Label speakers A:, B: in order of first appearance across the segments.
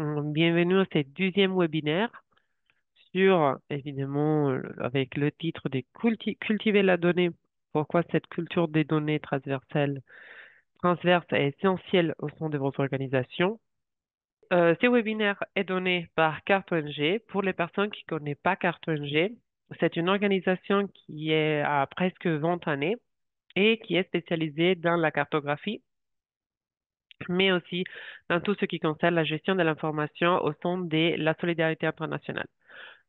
A: Bienvenue à ce 12e webinaire sur, évidemment, avec le titre de Cultiver la donnée. Pourquoi cette culture des données transverse est essentielle au sein de votre organisation. Ce webinaire est donné par CartoNG. Pour les personnes qui ne connaissent pas CartoNG, c'est une organisation qui est à presque 20 années et qui est spécialisée dans la cartographie, mais aussi dans tout ce qui concerne la gestion de l'information au sein de la solidarité internationale.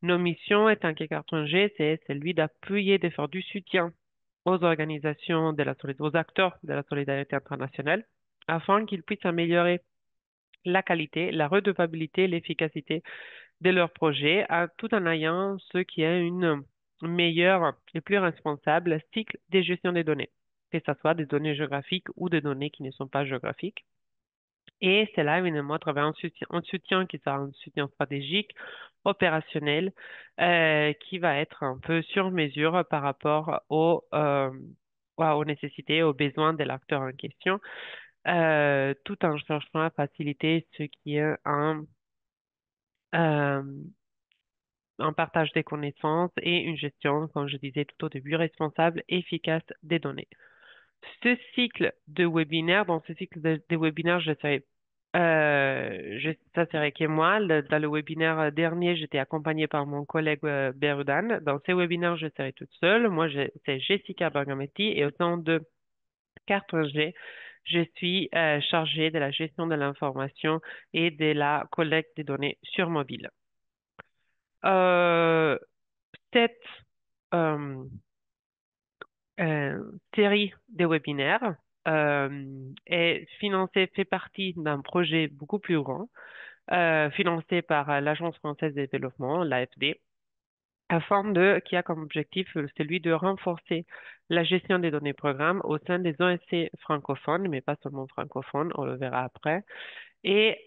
A: Nos missions étant qu'Carton G, c'est celui d'appuyer, de faire du soutien aux organisations aux acteurs de la solidarité internationale, afin qu'ils puissent améliorer la qualité, la redevabilité, l'efficacité de leurs projets, tout en ayant ce qui est une meilleure et plus responsable cycle de gestion des données, que ce soit des données géographiques ou des données qui ne sont pas géographiques. Et c'est là, évidemment, à travers un soutien qui sera un soutien stratégique, opérationnel, qui va être un peu sur mesure par rapport aux nécessités, aux besoins de l'acteur en question, tout en cherchant à faciliter ce qui est euh, un partage des connaissances et une gestion, comme je disais tout au début, responsable et efficace des données. Dans ce cycle de webinaires, ça serait que moi. Dans le webinaire dernier, j'étais accompagnée par mon collègue Berudan. Dans ces webinaires, je serai toute seule. C'est Jessica Bergametti et au sein de Carton G, je suis chargée de la gestion de l'information et de la collecte des données sur mobile. Euh, cette euh, série de webinaires fait partie d'un projet beaucoup plus grand, financé par l'Agence française de développement, l'AFD, qui a comme objectif celui de renforcer la gestion des données programmes au sein des OSC francophones, mais pas seulement francophones, on le verra après. Et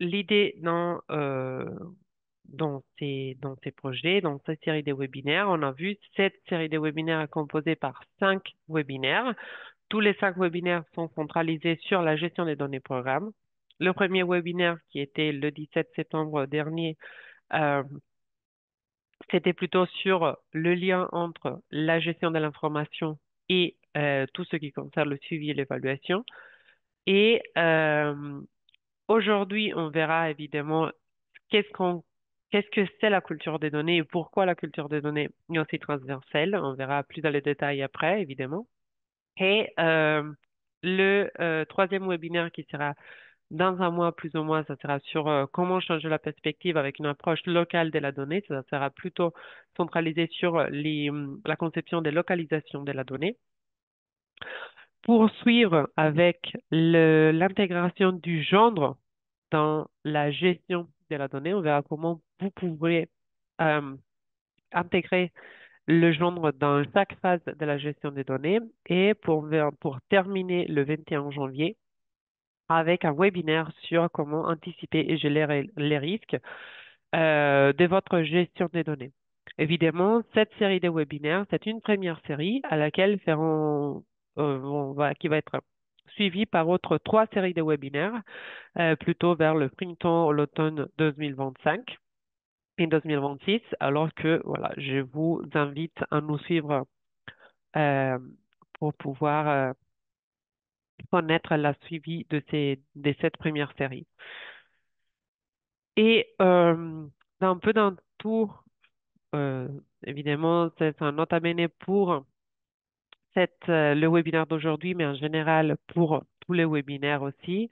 A: l'idée dans ces projets, dans cette série de webinaires. On a vu cette série de webinaires est composée par 5 webinaires. Tous les 5 webinaires sont centralisés sur la gestion des données programmes. Le premier webinaire, qui était le 17 septembre dernier, euh, c'était plutôt sur le lien entre la gestion de l'information et tout ce qui concerne le suivi et l'évaluation. Et aujourd'hui, on verra évidemment qu'est-ce qu'on, qu'est-ce que c'est la culture des données et pourquoi la culture des données est aussi transversale. On verra plus dans les détails après, évidemment. Et le troisième webinaire qui sera dans un mois, plus ou moins, ça sera sur comment changer la perspective avec une approche locale de la donnée. Ça sera plutôt centralisé sur la conception des localisations de la donnée. Poursuivre avec l'intégration du genre dans la gestion de la donnée. On verra comment vous pourrez euh, intégrer le genre dans chaque phase de la gestion des données. Et pour terminer le 21 janvier, avec un webinaire sur comment anticiper et gérer les risques de votre gestion des données. Évidemment, cette série de webinaires, c'est une première série à laquelle qui va être suivie par autres 3 séries de webinaires, plutôt vers le printemps, l'automne 2025 et 2026, alors que voilà, je vous invite à nous suivre euh, pour pouvoir connaître la suivi de cette première série. Et un peu dans tout, euh, évidemment, c'est un note à mener pour le webinaire d'aujourd'hui, mais en général pour tous les webinaires aussi.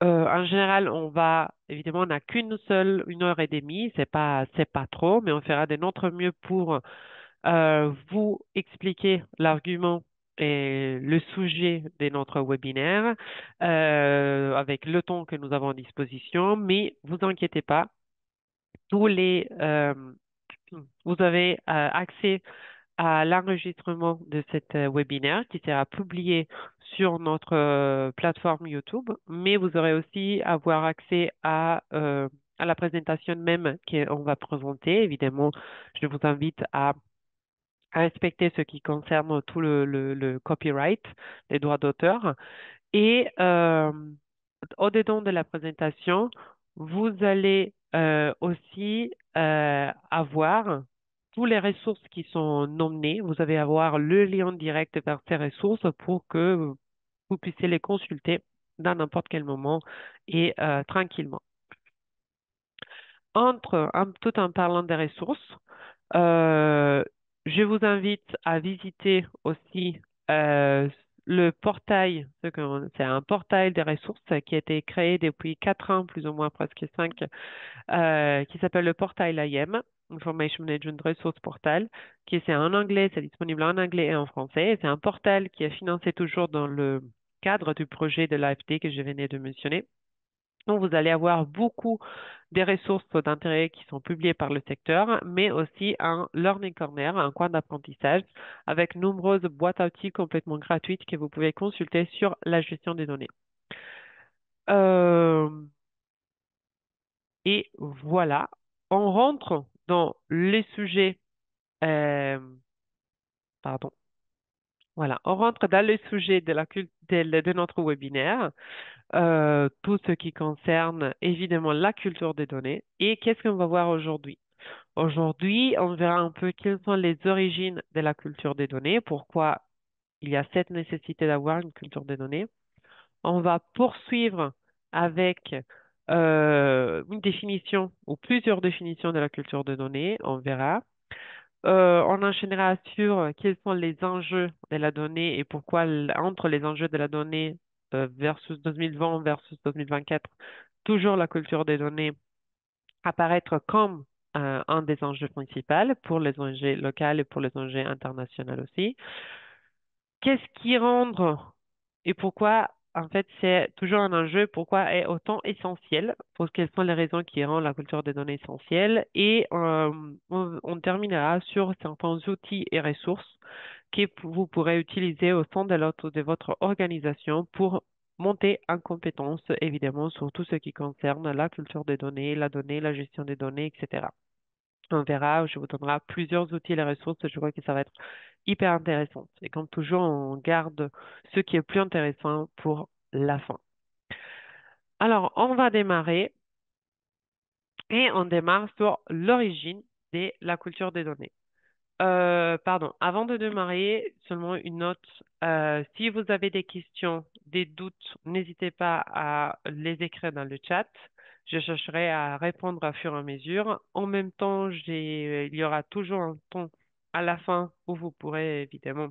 A: Euh, en général, évidemment, on n'a qu'une seule, 1 heure et demie, c'est pas trop, mais on fera de notre mieux pour vous expliquer l'argument et le sujet de notre webinaire avec le temps que nous avons à disposition, mais vous inquiétez pas, tous les, vous avez accès à l'enregistrement de cet webinaire qui sera publié sur notre plateforme YouTube, mais vous aurez aussi avoir accès à la présentation même qu'on va présenter. Évidemment, je vous invite à respecter ce qui concerne tout le copyright, les droits d'auteur. Et au-dedans de la présentation, vous allez aussi avoir toutes les ressources qui sont nommées. Vous allez avoir le lien direct vers ces ressources pour que vous puissiez les consulter dans n'importe quel moment et tranquillement. Tout en parlant des ressources, euh, je vous invite à visiter aussi euh, le portail. C'est un portail des ressources qui a été créé depuis 4 ans, plus ou moins presque 5, qui s'appelle le portail IM, Information Management Resource Portal, qui c'est en anglais, c'est disponible en anglais et en français. Et c'est un portal qui est financé toujours dans le cadre du projet de l'AFD que je venais de mentionner. Donc, vous allez avoir beaucoup des ressources d'intérêt qui sont publiées par le secteur, mais aussi un Learning Corner, un coin d'apprentissage, avec nombreuses boîtes à outils complètement gratuites que vous pouvez consulter sur la gestion des données. Euh, et voilà, on rentre dans les sujets, euh, pardon, voilà, on rentre dans le sujet de notre webinaire, tout ce qui concerne évidemment la culture des données. Et qu'est-ce qu'on va voir aujourd'hui? Aujourd'hui, on verra un peu quelles sont les origines de la culture des données, pourquoi il y a cette nécessité d'avoir une culture des données. On va poursuivre avec une définition ou plusieurs définitions de la culture des données, on verra. On enchaînera sur quels sont les enjeux de la donnée et pourquoi entre les enjeux de la donnée versus 2020 versus 2024, toujours la culture des données apparaître comme un des enjeux principaux pour les ONG locales et pour les ONG internationales aussi. Qu'est-ce qui rend et pourquoi, en fait, c'est toujours un enjeu, pourquoi est autant essentiel, pour quelles sont les raisons qui rendent la culture des données essentielle, et on terminera sur certains outils et ressources que vous pourrez utiliser au sein de votre organisation pour monter en compétence, évidemment, sur tout ce qui concerne la culture des données, la gestion des données, etc. On verra, je vous donnerai plusieurs outils et ressources. Je crois que ça va être hyper intéressant. Et comme toujours, on garde ce qui est plus intéressant pour la fin. Alors, on va démarrer et on démarre sur l'origine de la culture des données. Pardon, avant de démarrer, seulement une note. Si vous avez des questions, des doutes, n'hésitez pas à les écrire dans le chat. Je chercherai à répondre à fur et à mesure. En même temps, il y aura toujours un temps à la fin où vous pourrez évidemment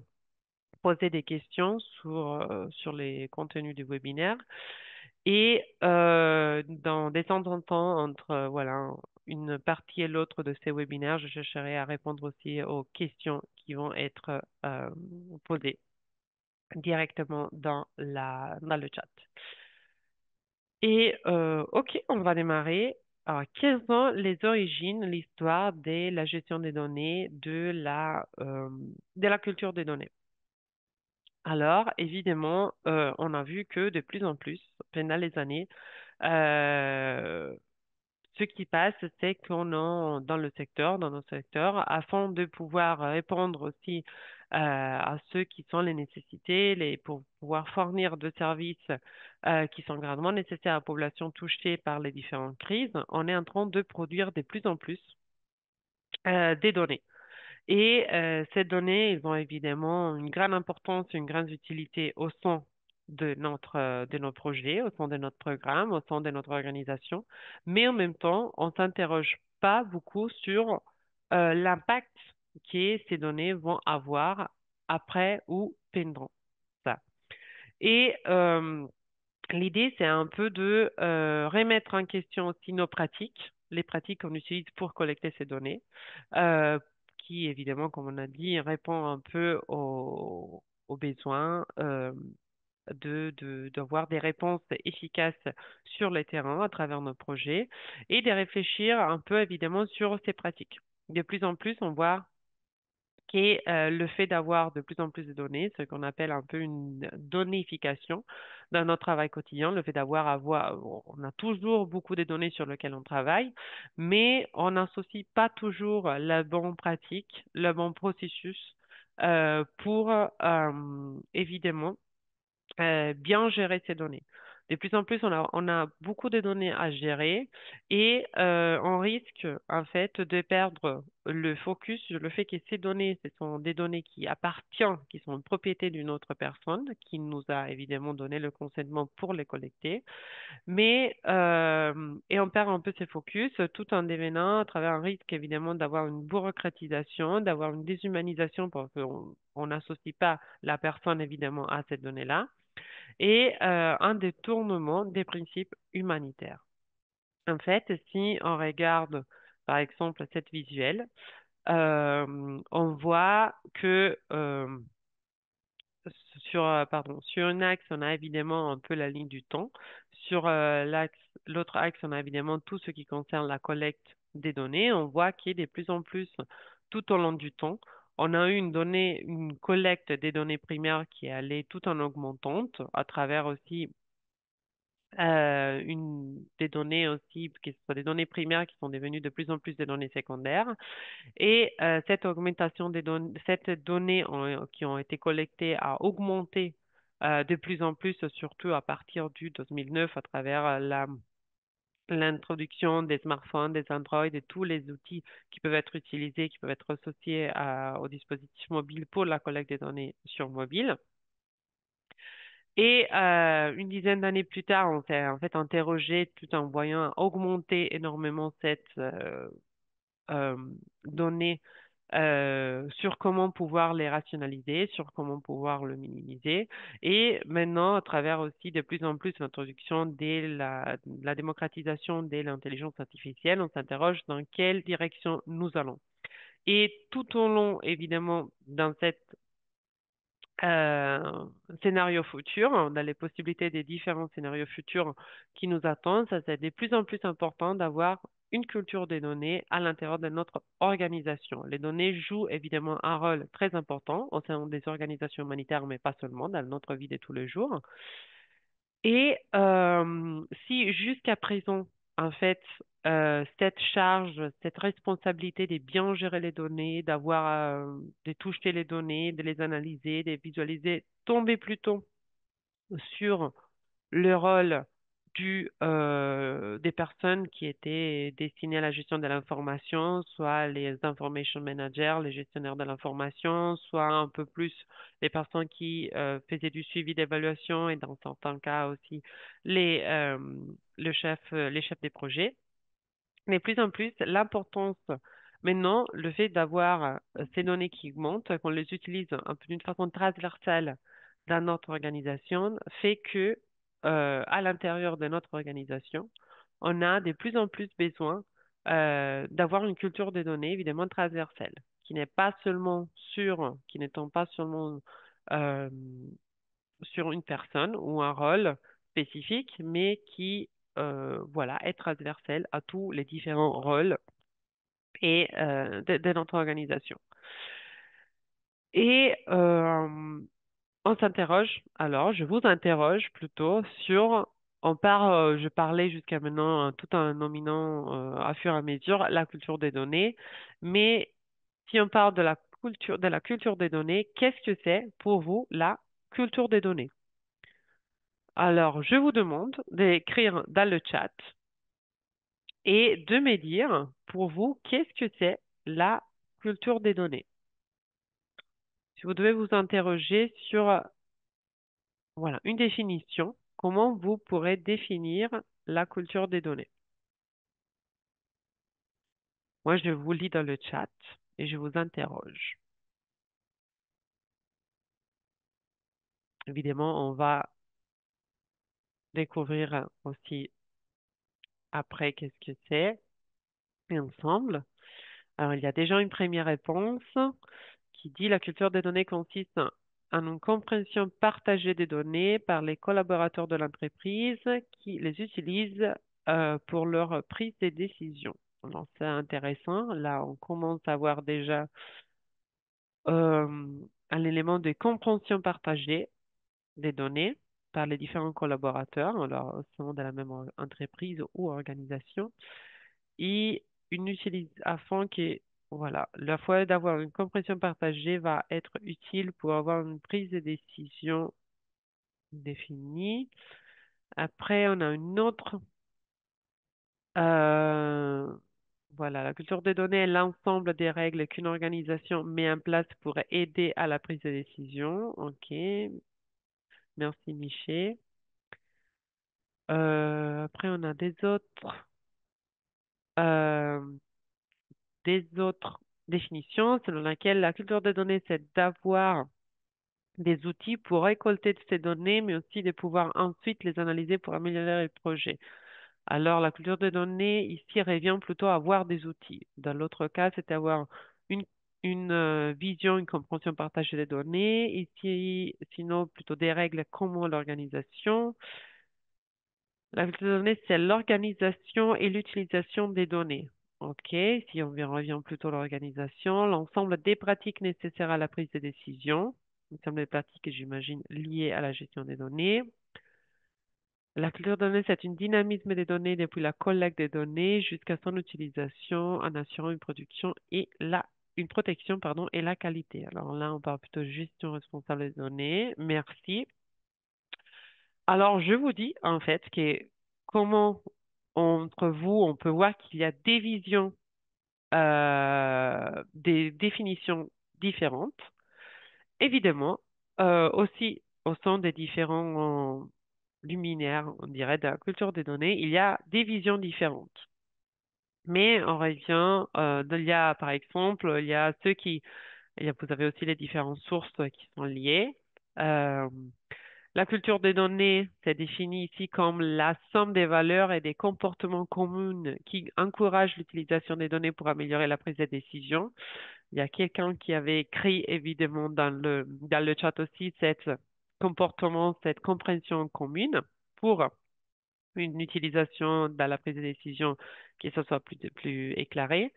A: poser des questions sur les contenus du webinaire. Et dans des temps en temps, entre voilà, une partie et l'autre de ces webinaires, je chercherai à répondre aussi aux questions qui vont être posées directement dans le chat. Et OK, on va démarrer. Alors, quelles sont les origines, l'histoire de la gestion des données, de la culture des données? Alors, évidemment, on a vu que de plus en plus, pendant les années, euh, ce qui passe, c'est qu'on a dans nos secteurs, afin de pouvoir répondre aussi à ceux qui sont les nécessités, pour pouvoir fournir de services qui sont grandement nécessaires à la population touchée par les différentes crises, on est en train de produire de plus en plus des données. Et ces données, ils ont évidemment une grande importance, une grande utilité au sein de nos projets, au sein de notre programme, au sein de notre organisation. Mais en même temps, on s'interroge pas beaucoup sur l'impact que ces données vont avoir après ou pendant ça. Et l'idée, c'est un peu de remettre en question aussi nos pratiques, les pratiques qu'on utilise pour collecter ces données, euh, qui évidemment, comme on a dit, répond un peu aux besoins d'avoir des réponses efficaces sur le terrain à travers nos projets et de réfléchir un peu évidemment sur ces pratiques. De plus en plus, on voit qui est le fait d'avoir de plus en plus de données, ce qu'on appelle un peu une donnéification dans notre travail quotidien, le fait on a toujours beaucoup de données sur lesquelles on travaille, mais on n'associe pas toujours la bonne pratique, le bon processus pour évidemment bien gérer ces données. De plus en plus, on a beaucoup de données à gérer et on risque en fait de perdre le focus sur le fait que ces données, ce sont des données qui appartiennent, qui sont une propriété d'une autre personne qui nous a évidemment donné le consentement pour les collecter. Mais et on perd un peu ses focus tout en devenant à travers un risque évidemment d'avoir une bureaucratisation, d'avoir une déshumanisation parce qu'on on n'associe pas la personne évidemment à ces données-là et un détournement des principes humanitaires. En fait, si on regarde par exemple cette visuelle, on voit que sur un axe, on a évidemment un peu la ligne du temps. Sur l'autre axe, on a évidemment tout ce qui concerne la collecte des données. On voit qu'il y a de plus en plus, tout au long du temps, on a eu une collecte des données primaires qui est allée tout en augmentante à travers aussi des données aussi, qui sont des données primaires qui sont devenues de plus en plus des données secondaires. Et cette augmentation des données, cette données qui ont été collectées a augmenté de plus en plus, surtout à partir du 2009, à travers l'introduction des smartphones, des Android et tous les outils qui peuvent être utilisés, qui peuvent être associés aux dispositifs mobiles pour la collecte des données sur mobile. Et une dizaine d'années plus tard, on s'est en fait interrogé tout en voyant augmenter énormément cette euh, donnée sur comment pouvoir les rationaliser, sur comment pouvoir le minimiser. Et maintenant, à travers aussi de plus en plus l'introduction de la démocratisation de l'intelligence artificielle, on s'interroge dans quelle direction nous allons. Et tout au long, évidemment, dans cette euh, scénario futur, dans les possibilités des différents scénarios futurs qui nous attendent, ça c'est de plus en plus important d'avoir une culture des données à l'intérieur de notre organisation. Les données jouent évidemment un rôle très important au sein des organisations humanitaires, mais pas seulement, dans notre vie de tous les jours. Et si jusqu'à présent, en fait, cette charge, cette responsabilité de bien gérer les données, de toucher les données, de les analyser, de les visualiser, tombait plutôt sur le rôle des personnes qui étaient destinées à la gestion de l'information, soit les information managers, les gestionnaires de l'information, soit un peu plus les personnes qui faisaient du suivi d'évaluation et dans certains cas aussi les, euh, les chefs des projets. Mais plus en plus, l'importance, maintenant, le fait d'avoir ces données qui augmentent, qu'on les utilise un peu d'une façon transversale dans notre organisation, fait que à l'intérieur de notre organisation, on a de plus en plus besoin d'avoir une culture des données, évidemment, transversale, qui n'étant pas seulement euh, sur une personne ou un rôle spécifique, mais qui voilà, est transversale à tous les différents rôles et de notre organisation. Et on s'interroge, alors je vous interroge plutôt sur, je parlais jusqu'à maintenant tout en nominant à fur et à mesure la culture des données, mais si on parle de la culture des données, qu'est-ce que c'est pour vous la culture des données? Alors, je vous demande d'écrire dans le chat et de me dire pour vous qu'est-ce que c'est la culture des données. Si vous devez vous interroger sur voilà, une définition, comment vous pourrez définir la culture des données? Moi, je vous lis dans le chat et je vous interroge. Évidemment, on va découvrir aussi après qu'est-ce que c'est et ensemble. Alors, il y a déjà une première réponse qui dit la culture des données consiste en une compréhension partagée des données par les collaborateurs de l'entreprise qui les utilisent pour leur prise de décision. Alors, c'est intéressant. Là, on commence à voir déjà un élément de compréhension partagée des données par les différents collaborateurs, alors au sein de la même entreprise ou organisation, et une utilise afin que, voilà, la fois d'avoir une compréhension partagée va être utile pour avoir une prise de décision défini. Après, on a une autre. euh, voilà, la culture des données est l'ensemble des règles qu'une organisation met en place pour aider à la prise de décision. OK, merci Miché. Après, on a euh, des autres définitions selon laquelle la culture des données, c'est d'avoir des outils pour récolter ces données, mais aussi de pouvoir ensuite les analyser pour améliorer le projet. Alors, la culture des données, ici, revient plutôt à avoir des outils. Dans l'autre cas, c'est avoir une, une vision, une compréhension partagée des données. Ici, sinon, plutôt des règles, comment l'organisation. La culture des données, c'est l'organisation et l'utilisation des données. OK, si on revient plutôt à l'organisation, l'ensemble des pratiques nécessaires à la prise de décision, l'ensemble des pratiques, j'imagine, liées à la gestion des données. La culture de données, c'est un dynamisme des données depuis la collecte des données jusqu'à son utilisation en assurant une production et une protection, pardon, et la qualité. Alors là, on parle plutôt de gestion responsable des données. Merci. Alors, je vous dis, en fait, que comment entre vous, on peut voir qu'il y a des visions, des définitions différentes. Évidemment, aussi au sein des différents luminaires, on dirait, de la culture des données, il y a des visions différentes. Mais on revient, il y a, par exemple, il y a ceux qui, vous avez aussi les différentes sources qui sont liées. Euh, la culture des données, c'est défini ici comme la somme des valeurs et des comportements communs qui encouragent l'utilisation des données pour améliorer la prise de décision. Il y a quelqu'un qui avait écrit évidemment dans le chat aussi cet comportement, cette compréhension commune pour une utilisation dans la prise de décision qui ce soit plus éclairée.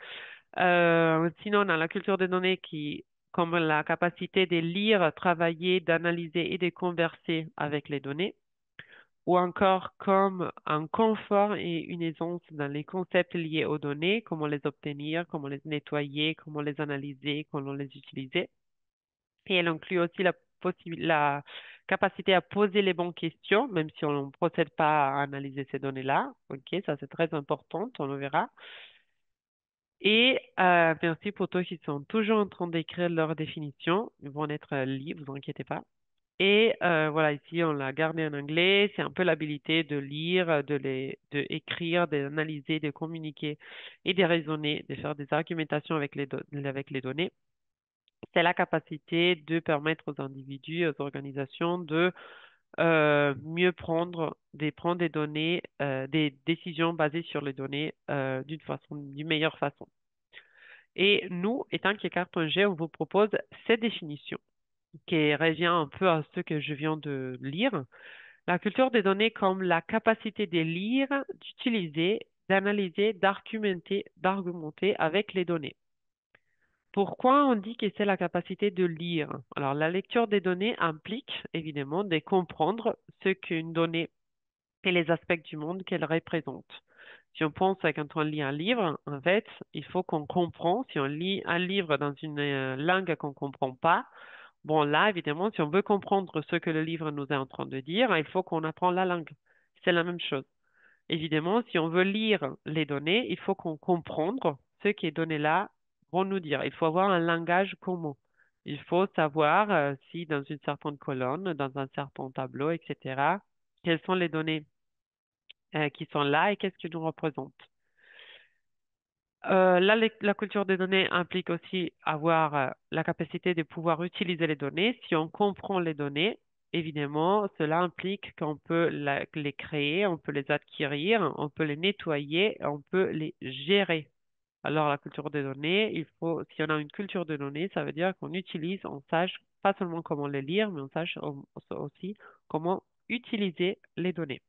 A: Sinon, on a la culture des données qui, comme la capacité de lire, travailler, d'analyser et de converser avec les données, ou encore comme un confort et une aisance dans les concepts liés aux données, comment les obtenir, comment les nettoyer, comment les analyser, comment les utiliser. Et elle inclut aussi la capacité à poser les bonnes questions, même si on ne procède pas à analyser ces données-là. OK, ça c'est très important, on le verra. Et merci pour tous qui sont toujours en train d'écrire leur définition. Ils vont être lus, vous inquiétez pas. Et voilà, ici, on l'a gardé en anglais. C'est un peu l'habilité de lire, de écrire, d'analyser, de communiquer et de raisonner, de faire des argumentations avec les données. C'est la capacité de permettre aux individus, aux organisations de mieux prendre des données, des décisions basées sur les données d'une meilleure façon. Et nous, étant que Carpentier, on vous propose cette définition qui revient un peu à ce que je viens de lire. La culture des données comme la capacité de lire, d'utiliser, d'analyser, d'argumenter avec les données. Pourquoi on dit que c'est la capacité de lire? Alors, la lecture des données implique évidemment de comprendre ce qu'une donnée et les aspects du monde qu'elle représente. Si on pense à quand on lit un livre, en fait, il faut qu'on comprend. Si on lit un livre dans une langue qu'on ne comprend pas, bon, là, évidemment, si on veut comprendre ce que le livre nous est en train de dire, il faut qu'on apprend la langue. C'est la même chose. Évidemment, si on veut lire les données, il faut qu'on comprendre ce que les données là vont nous dire. Il faut avoir un langage commun. Il faut savoir si dans une certaine colonne, dans un certain tableau, etc., quelles sont les données qui sont là et qu'est-ce qu'ils nous représentent. La culture des données implique aussi avoir la capacité de pouvoir utiliser les données. Si on comprend les données, évidemment, cela implique qu'on peut les créer, on peut les acquérir, on peut les nettoyer, on peut les gérer. Alors, la culture des données, si on a une culture de données, ça veut dire qu'on utilise, on sache pas seulement comment les lire, mais on sache aussi comment utiliser les données.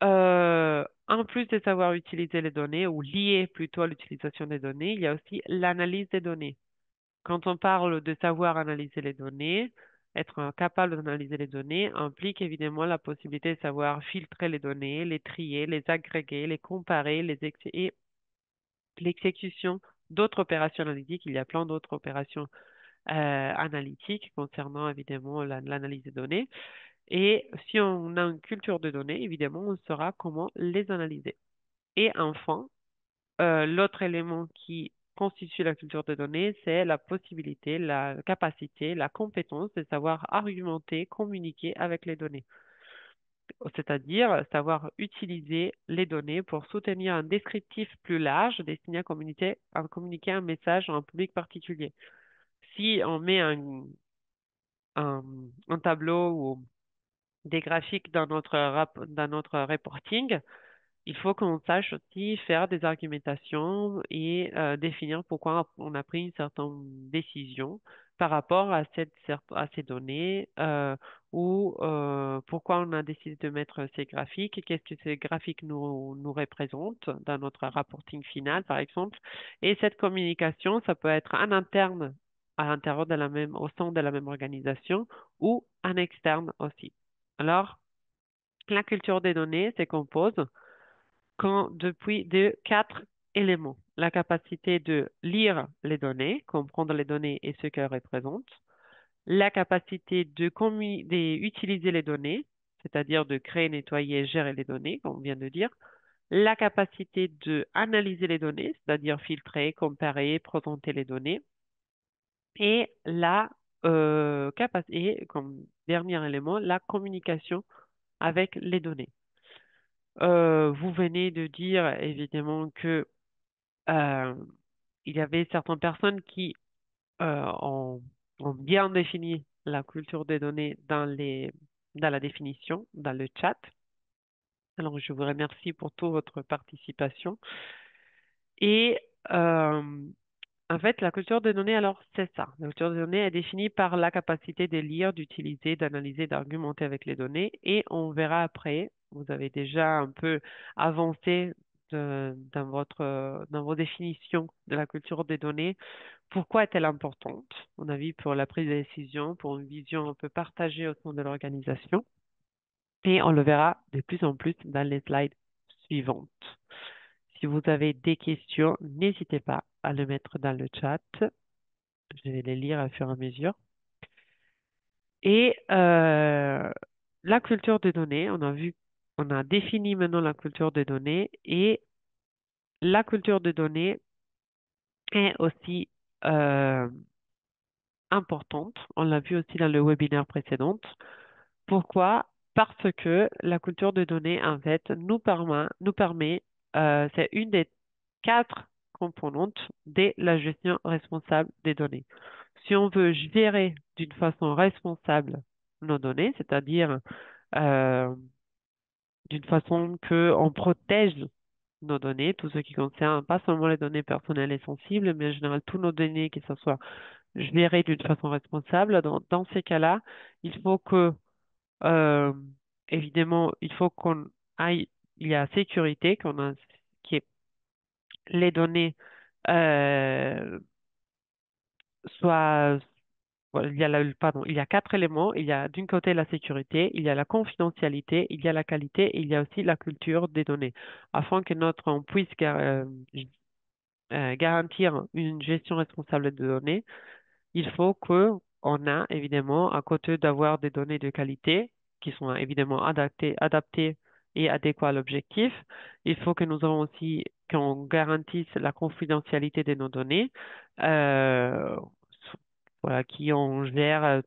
A: En plus de savoir utiliser les données ou lier plutôt à l'utilisation des données, il y a aussi l'analyse des données. Quand on parle de savoir analyser les données, être capable d'analyser les données implique évidemment la possibilité de savoir filtrer les données, les trier, les agréger, les comparer, et l'exécution d'autres opérations analytiques. Il y a plein d'autres opérations analytique concernant évidemment l'analyse des données. Et si on a une culture de données, évidemment, on saura comment les analyser. Et enfin, l'autre élément qui constitue la culture de données, c'est la possibilité, la capacité, la compétence de savoir argumenter, communiquer avec les données. C'est-à-dire savoir utiliser les données pour soutenir un descriptif plus large destiné à communiquer un message à un public particulier. Si on met un tableau ou des graphiques dans notre reporting, il faut qu'on sache aussi faire des argumentations et définir pourquoi on a pris une certaine décision par rapport à à ces données ou pourquoi on a décidé de mettre ces graphiques et qu'est-ce que ces graphiques nous représentent dans notre reporting final, par exemple. Et cette communication, ça peut être en interne à l'intérieur de au sein de la même organisation ou en externe aussi. Alors, la culture des données se compose depuis de quatre éléments. La capacité de lire les données, comprendre les données et ce qu'elles représentent. La capacité d'utiliser les données, c'est-à-dire de créer, nettoyer, gérer les données, comme on vient de dire. La capacité de analyser les données, c'est-à-dire filtrer, comparer, présenter les données. Et capacité, comme dernier élément, la communication avec les données. Vous venez de dire évidemment que euh, il y avait certaines personnes qui ont bien défini la culture des données dans la définition, dans le chat. Alors, je vous remercie pour toute votre participation. Et euh, en fait, la culture des données, alors, c'est ça. La culture des données est définie par la capacité de lire, d'utiliser, d'analyser, d'argumenter avec les données. Et on verra après, vous avez déjà un peu avancé dans vos définitions de la culture des données. Pourquoi est-elle importante? On a vu pour la prise de décision, pour une vision un peu partagée au sein de l'organisation. Et on le verra de plus en plus dans les slides suivantes. Si vous avez des questions, n'hésitez pas à le mettre dans le chat. Je vais les lire à fur et à mesure. Et la culture de données, on a défini maintenant la culture de données et la culture de données est aussi euh, importante. On l'a vu aussi dans le webinaire précédent. Pourquoi? Parce que la culture de données, en fait, nous permet c'est une des quatre composantes de la gestion responsable des données. Si on veut gérer d'une façon responsable nos données, c'est-à-dire euh, d'une façon que on protège nos données, tout ce qui concerne pas seulement les données personnelles et sensibles, mais en général tous nos données, que ce soit gérées d'une façon responsable. Dans ces cas-là, il faut que euh, évidemment, il faut qu'on aille, il y a sécurité, qui est les données euh, soient, voilà, pardon, il y a quatre éléments. Il y a d'une côté la sécurité, il y a la confidentialité, il y a la qualité et il y a aussi la culture des données, afin que on puisse garantir une gestion responsable des données. Il faut que on a évidemment, à côté d'avoir des données de qualité qui sont évidemment adaptées et adéquates à l'objectif, il faut que nous avons aussi qu'on garantisse la confidentialité de nos données, euh, voilà, qui on gère,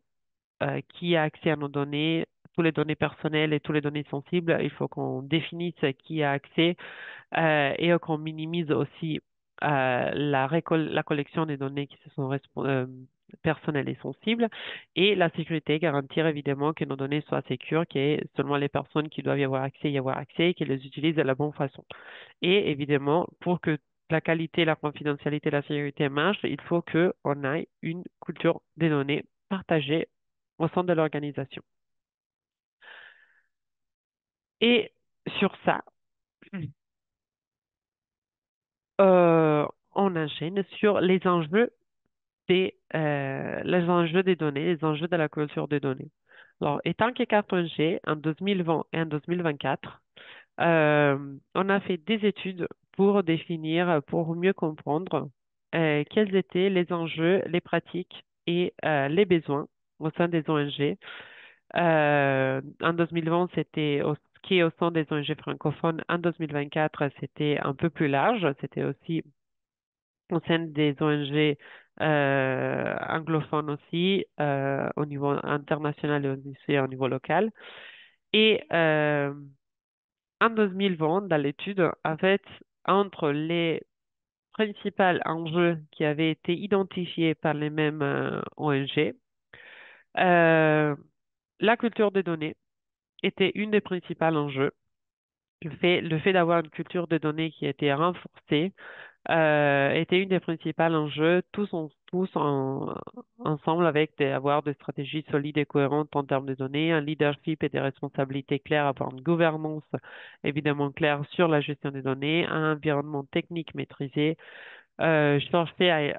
A: qui a accès à nos données, toutes les données personnelles et toutes les données sensibles. Il faut qu'on définisse qui a accès et qu'on minimise aussi la collection des données qui se sont personnelles et sensibles et la sécurité, garantir évidemment que nos données soient sécures, que seulement les personnes qui doivent y avoir accès et qui les utilisent de la bonne façon. Et évidemment, pour que la qualité, la confidentialité, la sécurité marchent, il faut qu'on ait une culture des données partagée au sein de l'organisation. Et sur ça, euh, on enchaîne sur les enjeux des données, les enjeux de la culture des données. Alors, étant que Carton G, en 2020 et en 2024, on a fait des études pour mieux comprendre quels étaient les enjeux, les pratiques et les besoins au sein des ONG. En 2020, c'était ce qui est au sein des ONG francophones. En 2024, c'était un peu plus large. C'était aussi au sein des ONG anglophones aussi, au niveau international et aussi au niveau local. Et en 2020, dans l'étude, en fait, entre les principaux enjeux qui avaient été identifiés par les mêmes ONG, euh, la culture des données était une des principaux enjeux. Le fait d'avoir une culture de données qui a été renforcée était une des principaux enjeux, ensemble avec avoir des stratégies solides et cohérentes en termes de données, un leadership et des responsabilités claires, avoir une gouvernance évidemment claire sur la gestion des données, un environnement technique maîtrisé, chercher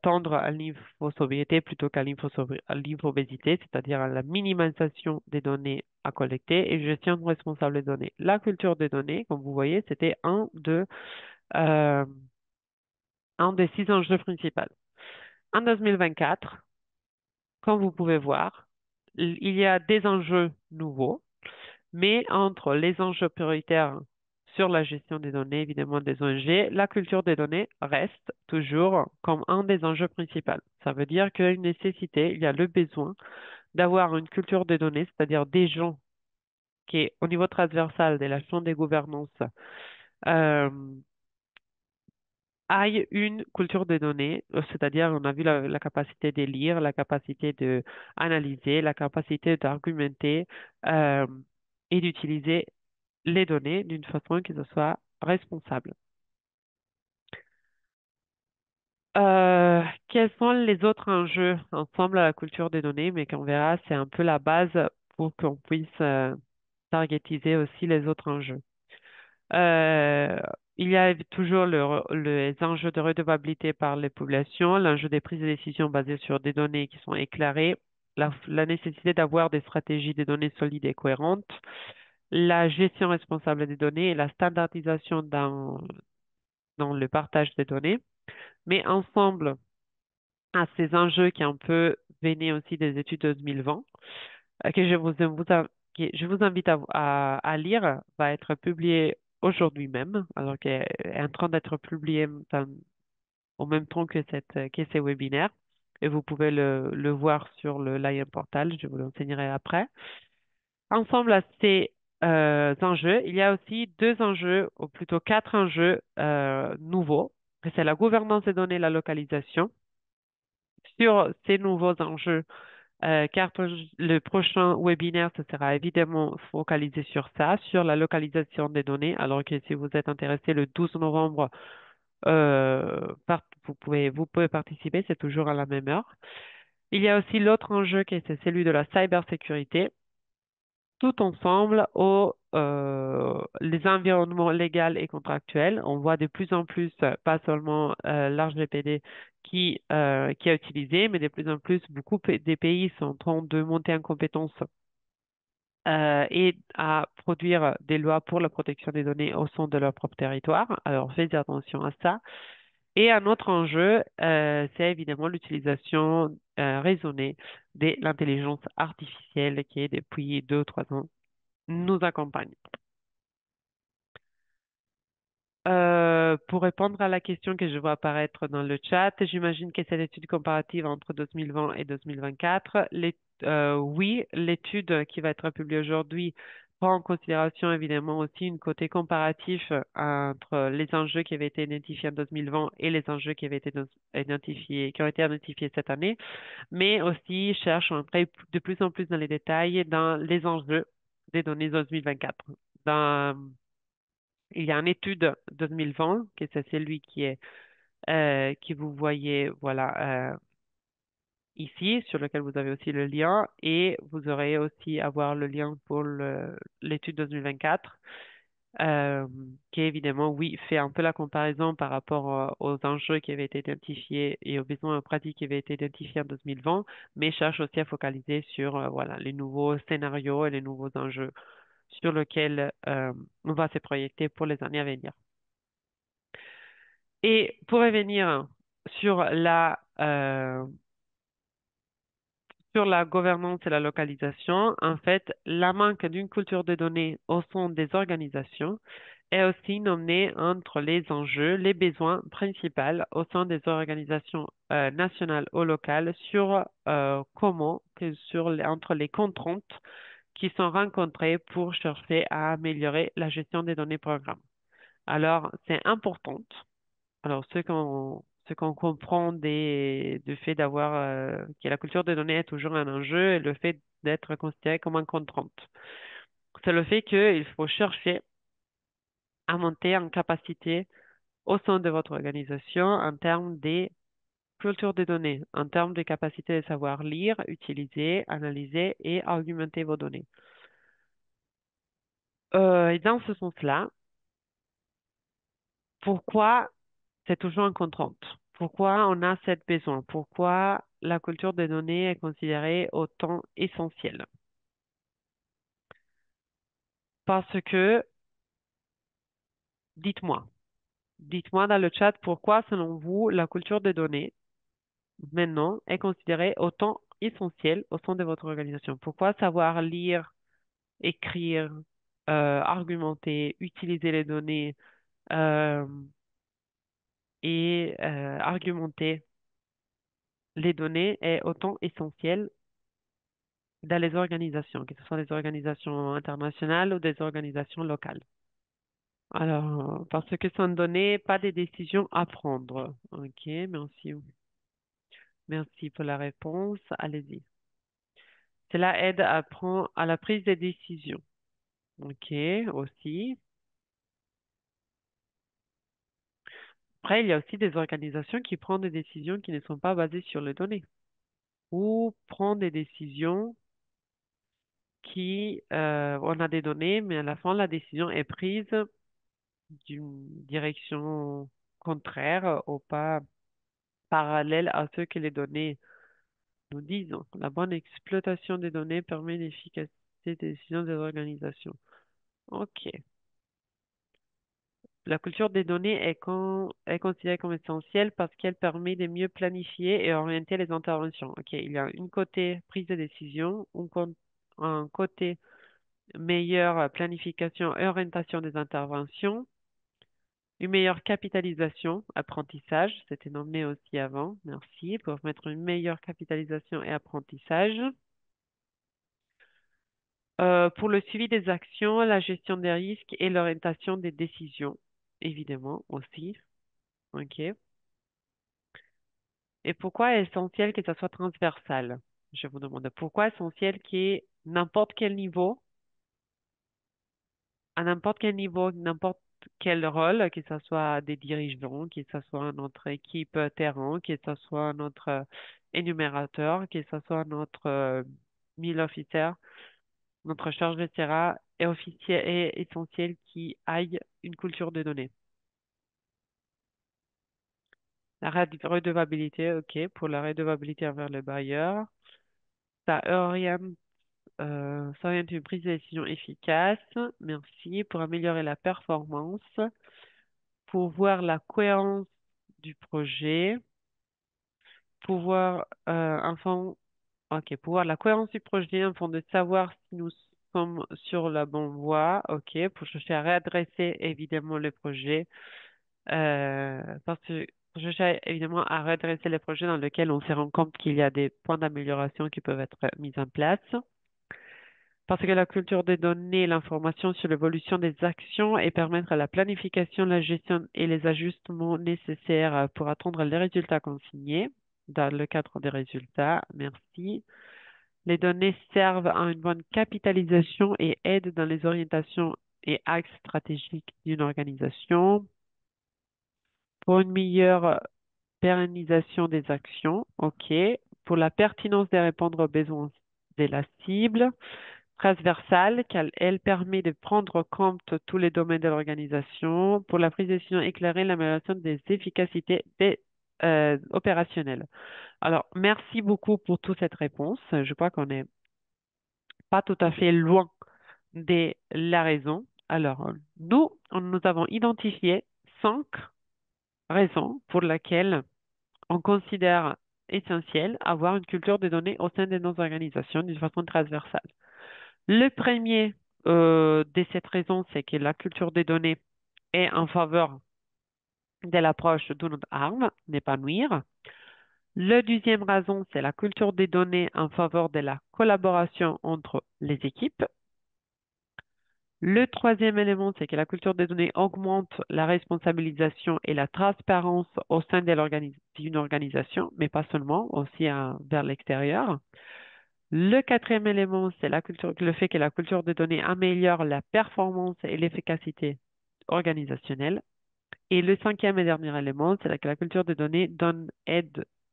A: tendre à l'infosobriété plutôt à l'infobésité, c'est-à-dire à la minimisation des données à collecter et gestion responsable des données. La culture des données, comme vous voyez, c'était euh, un des 6 enjeux principaux. En 2024, comme vous pouvez voir, il y a des enjeux nouveaux, mais entre les enjeux prioritaires sur la gestion des données, évidemment des ONG, la culture des données reste toujours comme un des enjeux principaux. Ça veut dire qu'il y a une nécessité, il y a le besoin d'avoir une culture des données, c'est-à-dire des gens qui, au niveau transversal de la chaîne des gouvernances, euh, aille une culture des données, c'est-à-dire on a vu la capacité de lire, la capacité de analyser, la capacité d'argumenter euh, et d'utiliser les données d'une façon qui soit responsable. Quels sont les autres enjeux ensemble à la culture des données, mais qu'on verra, c'est un peu la base pour qu'on puisse targetiser aussi les autres enjeux. Euh, il y a toujours les enjeux de redevabilité par les populations, l'enjeu des prises de décision basées sur des données qui sont éclairées, la nécessité d'avoir des stratégies de données solides et cohérentes, la gestion responsable des données et la standardisation dans le partage des données. Mais ensemble, à ces enjeux qui un peu venaient aussi des études de 2020, que je vous invite à lire, va être publié aujourd'hui même, alors qu'elle est en train d'être publiée au même temps que ces webinaires. Et vous pouvez le voir sur le Lion Portal, je vous l'enseignerai après. Ensemble à ces enjeux, il y a aussi 2 enjeux, ou plutôt 4 enjeux nouveaux. C'est la gouvernance des données et la localisation. Sur ces nouveaux enjeux, car le prochain webinaire, ce sera évidemment focalisé sur ça, sur la localisation des données, alors que si vous êtes intéressé le 12 novembre, vous pouvez participer, c'est toujours à la même heure. Il y a aussi l'autre enjeu qui est celui de la cybersécurité, tout ensemble les environnements légaux et contractuels. On voit de plus en plus, pas seulement l'RGPD qui est utilisé, mais de plus en plus, beaucoup des pays sont en train de monter en compétence et à produire des lois pour la protection des données au sein de leur propre territoire. Alors, faites attention à ça. Et un autre enjeu, c'est évidemment l'utilisation raisonnée de l'intelligence artificielle qui est depuis 2 ou 3 ans nous accompagne. Pour répondre à la question que je vois apparaître dans le chat, j'imagine que cette étude comparative entre 2020 et 2024, oui, l'étude qui va être publiée aujourd'hui prend en considération évidemment aussi une côté comparatif entre les enjeux qui avaient été identifiés en 2020 et les enjeux qui avaient été qui ont été identifiés cette année, mais aussi cherche à entrer de plus en plus dans les détails dans les enjeux des données 2024. Dans Il y a une étude 2020, que c'est celui qui vous voyez, voilà, ici, sur lequel vous avez aussi le lien, et vous aurez aussi avoir le lien pour l'étude 2024, qui évidemment, oui, fait un peu la comparaison par rapport aux enjeux qui avaient été identifiés et aux besoins pratiques qui avaient été identifiés en 2020, mais cherche aussi à focaliser sur, voilà, les nouveaux scénarios et les nouveaux enjeux sur lesquels on va se projeter pour les années à venir. Et pour revenir sur euh, sur la gouvernance et la localisation, en fait, la manque d'une culture de données au sein des organisations est aussi nommée entre les enjeux, les besoins principaux au sein des organisations nationales ou locales sur entre les contraintes qui sont rencontrées pour chercher à améliorer la gestion des données programmes. Alors, c'est important. Alors, ce qu'on comprend du fait d'avoir que la culture des données est toujours un enjeu et le fait d'être considéré comme un contrainte. C'est le fait qu'il faut chercher à monter en capacité au sein de votre organisation en termes de culture des données, en termes de capacité de savoir lire, utiliser, analyser et argumenter vos données. Et dans ce sens-là, pourquoi c'est toujours une contrainte? Pourquoi on a cette besoin? Pourquoi la culture des données est considérée autant essentielle? Parce que, dites-moi, dites-moi dans le chat pourquoi, selon vous, la culture des données, maintenant, est considérée autant essentielle au sein de votre organisation. Pourquoi savoir lire, écrire, argumenter, utiliser les données euh, et argumenter les données est autant essentiel dans les organisations, que ce soit des organisations internationales ou des organisations locales. Alors, parce que sans données, pas de décision à prendre. Ok, merci. Merci pour la réponse. Allez-y. Cela aide à prendre à la prise de décision. Ok, aussi. Après, il y a aussi des organisations qui prennent des décisions qui ne sont pas basées sur les données ou prennent des décisions on a des données, mais à la fin, la décision est prise d'une direction contraire ou pas parallèle à ce que les données nous disent. La bonne exploitation des données permet l'efficacité des décisions des organisations. OK. La culture des données est considérée comme essentielle parce qu'elle permet de mieux planifier et orienter les interventions. OK. Il y a une côté prise de décision, un côté meilleure planification et orientation des interventions. Une meilleure capitalisation, apprentissage, c'était nommé aussi avant, merci, pour mettre une meilleure capitalisation et apprentissage. Pour le suivi des actions, la gestion des risques et l'orientation des décisions, évidemment aussi. OK. Et pourquoi est essentiel que ça soit transversal? Je vous demande pourquoi est essentiel qu'il y ait n'importe quel niveau à n'importe quel niveau, n'importe quel rôle, que ce soit des dirigeants, que ce soit notre équipe terrain, que ce soit notre énumérateur, que ce soit notre mille officiers, notre charge de terrain et officier est essentiel qui aille une culture de données. La redevabilité, OK, pour la redevabilité envers le bailleur, ça oriente une prise de décision efficace. Merci. Pour améliorer la performance, pour voir la cohérence du projet, pouvoir enfin, ok, pour voir la cohérence du projet afin de savoir si nous sommes sur la bonne voie, ok, pour chercher à réadresser évidemment le projet, parce que pour chercher évidemment à redresser les projets dans lesquels on se rend compte qu'il y a des points d'amélioration qui peuvent être mis en place. Parce que la culture des données, l'information sur l'évolution des actions et permettre la planification, la gestion et les ajustements nécessaires pour atteindre les résultats consignés. Dans le cadre des résultats, merci. Les données servent à une bonne capitalisation et aident dans les orientations et axes stratégiques d'une organisation. Pour une meilleure pérennisation des actions, OK. Pour la pertinence de répondre aux besoins de la cible, transversale, car elle permet de prendre en compte tous les domaines de l'organisation pour la prise de décision éclairée, l'amélioration des efficacités opérationnelles. Alors, merci beaucoup pour toute cette réponse. Je crois qu'on n'est pas tout à fait loin de la raison. Alors, nous avons identifié 5 raisons pour lesquelles on considère essentiel avoir une culture des données au sein de nos organisations d'une façon transversale. Le premier de cette raison, c'est que la culture des données est en faveur de l'approche do not harm, n'est pas nuire. Le deuxième raison, c'est la culture des données en faveur de la collaboration entre les équipes. Le troisième élément, c'est que la culture des données augmente la responsabilisation et la transparence au sein de d'une organisation, mais pas seulement, aussi vers l'extérieur. Le quatrième élément, c'est le fait que la culture des données améliore la performance et l'efficacité organisationnelle. Et le cinquième et dernier élément, c'est que la culture des données de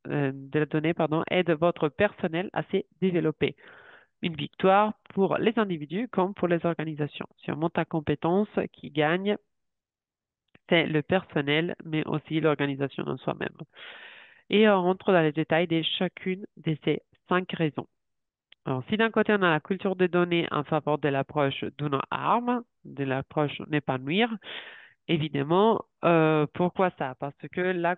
A: la donnée, pardon, aide votre personnel à se développer. Une victoire pour les individus comme pour les organisations. Si on monte à compétence, qui gagne, c'est le personnel, mais aussi l'organisation en soi-même. Et on rentre dans les détails de chacune de ces 5 raisons. Alors, si d'un côté, on a la culture des données en faveur de l'approche do no harm, de l'approche n'est pas nuire, évidemment, pourquoi ça? Parce que la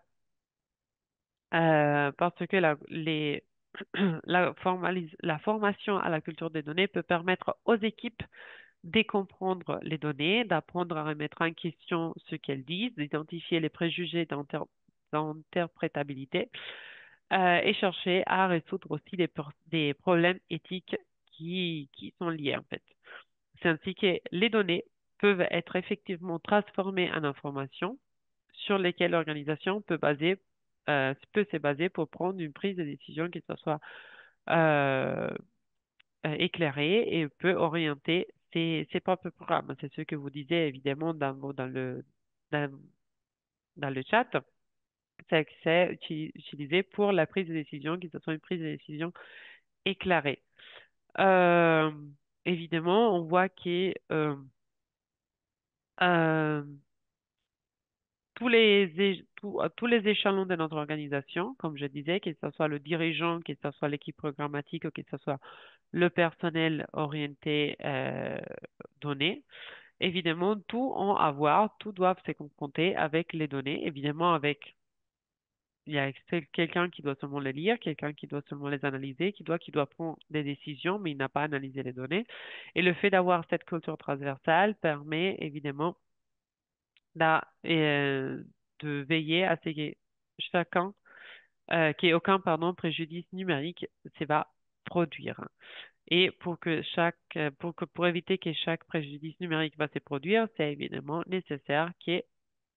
A: formation à la culture des données peut permettre aux équipes de comprendre les données, d'apprendre à remettre en question ce qu'elles disent, d'identifier les préjugés d'interprétabilité et chercher à résoudre aussi des problèmes éthiques qui sont liés en fait. C'est ainsi que les données peuvent être effectivement transformées en informations sur lesquelles l'organisation peut se baser pour prendre une prise de décision qui soit euh, éclairée et peut orienter ses propres programmes. C'est ce que vous disiez évidemment dans, dans le chat. C'est que c'est utilisé pour la prise de décision, que ce soit une prise de décision éclairée. Euh, Évidemment, on voit que euh, tous les échelons de notre organisation, comme je disais, que ce soit le dirigeant, que ce soit l'équipe programmatique, ou que ce soit le personnel orienté données, évidemment, tout doivent se confronter avec les données, évidemment, il y a quelqu'un qui doit seulement les lire, quelqu'un qui doit seulement les analyser, qui doit prendre des décisions, mais il n'a pas analysé les données. Et le fait d'avoir cette culture transversale permet évidemment de, de veiller à ce que chacun, qu'il n'y ait aucun préjudice numérique se va produire. Et pour éviter que chaque préjudice numérique va se produire, c'est évidemment nécessaire que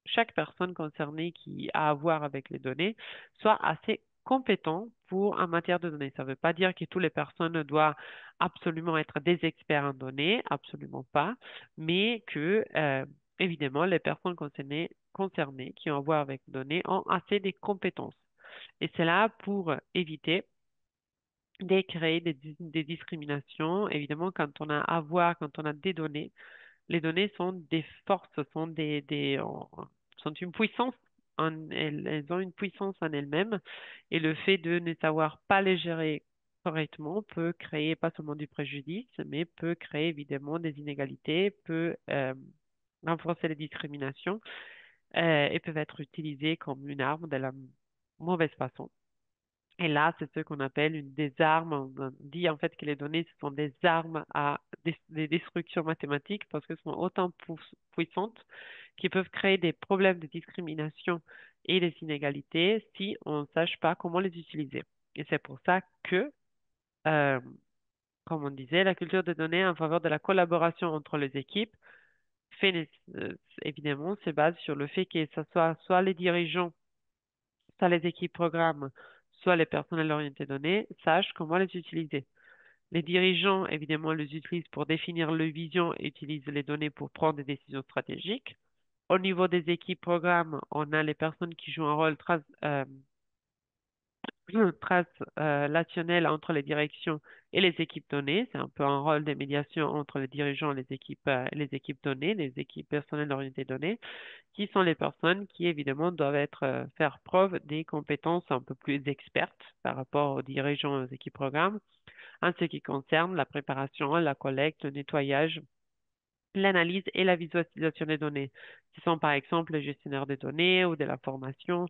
A: chaque personne concernée qui a à voir avec les données soit assez compétent en matière de données. Ça ne veut pas dire que toutes les personnes doivent absolument être des experts en données, absolument pas, mais que, évidemment, les personnes concernées qui ont à voir avec les données ont assez de compétences. Et c'est là pour éviter de créer des discriminations. Évidemment, quand on a des données, les données sont des forces, sont une puissance, elles ont une puissance en elles-mêmes et le fait de ne savoir pas les gérer correctement peut créer pas seulement du préjudice, mais peut créer évidemment des inégalités, peut renforcer les discriminations et peuvent être utilisées comme une arme de la mauvaise façon. Et là, c'est ce qu'on appelle des armes. On dit en fait que les données, ce sont des armes à des destructions mathématiques parce qu'elles sont autant puissantes qui peuvent créer des problèmes de discrimination et des inégalités si on ne sache pas comment les utiliser. Et c'est pour ça que, euh, comme on disait, la culture des données en faveur de la collaboration entre les équipes évidemment se base sur le fait que ce soit les dirigeants soit les équipes programmes, soit les personnels orientés données, sachent comment les utiliser. Les dirigeants, évidemment, les utilisent pour définir leur vision et utilisent les données pour prendre des décisions stratégiques. Au niveau des équipes programmes, on a les personnes qui jouent un rôle translationnel entre les directions et les équipes données. C'est un peu un rôle de médiation entre les dirigeants et les équipes données, les équipes personnelles orientées données qui sont les personnes qui, évidemment, doivent faire preuve des compétences un peu plus expertes par rapport aux dirigeants et aux équipes programmes en ce qui concerne la préparation, la collecte, le nettoyage, l'analyse et la visualisation des données. Ce sont par exemple les gestionnaires des données ou de la formation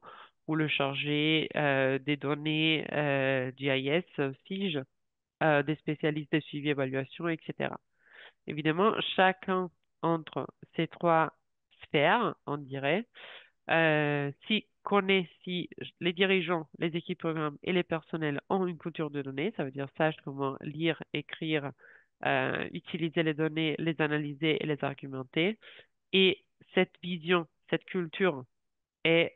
A: ou le chargé des données GIS, SIG, des spécialistes de suivi évaluation, etc. Évidemment, chacun entre ces trois sphères, on dirait, si connaît, si les dirigeants, les équipes programmes et les personnels ont une culture de données, ça veut dire sachent comment lire, écrire, utiliser les données, les analyser et les argumenter. Et cette vision, cette culture est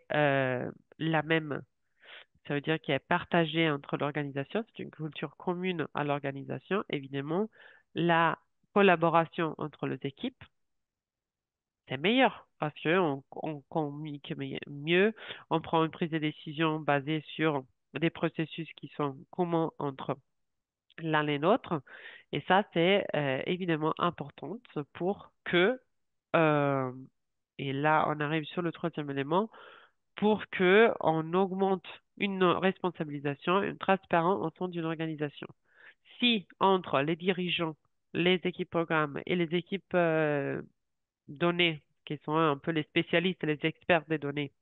A: la même. Ça veut dire qu'elle est partagée entre l'organisation. C'est une culture commune à l'organisation. Évidemment, la collaboration entre les équipes, c'est meilleur parce on communique mieux, on prend une prise de décision basée sur des processus qui sont communs entre l'un et l'autre. Et ça, c'est évidemment important pour que, euh, et là, on arrive sur le troisième élément, pour que on augmente une responsabilisation, une transparence au sein d'une organisation. Si entre les dirigeants, les équipes programmes et les équipes données, qui sont un peu les spécialistes, les experts des données,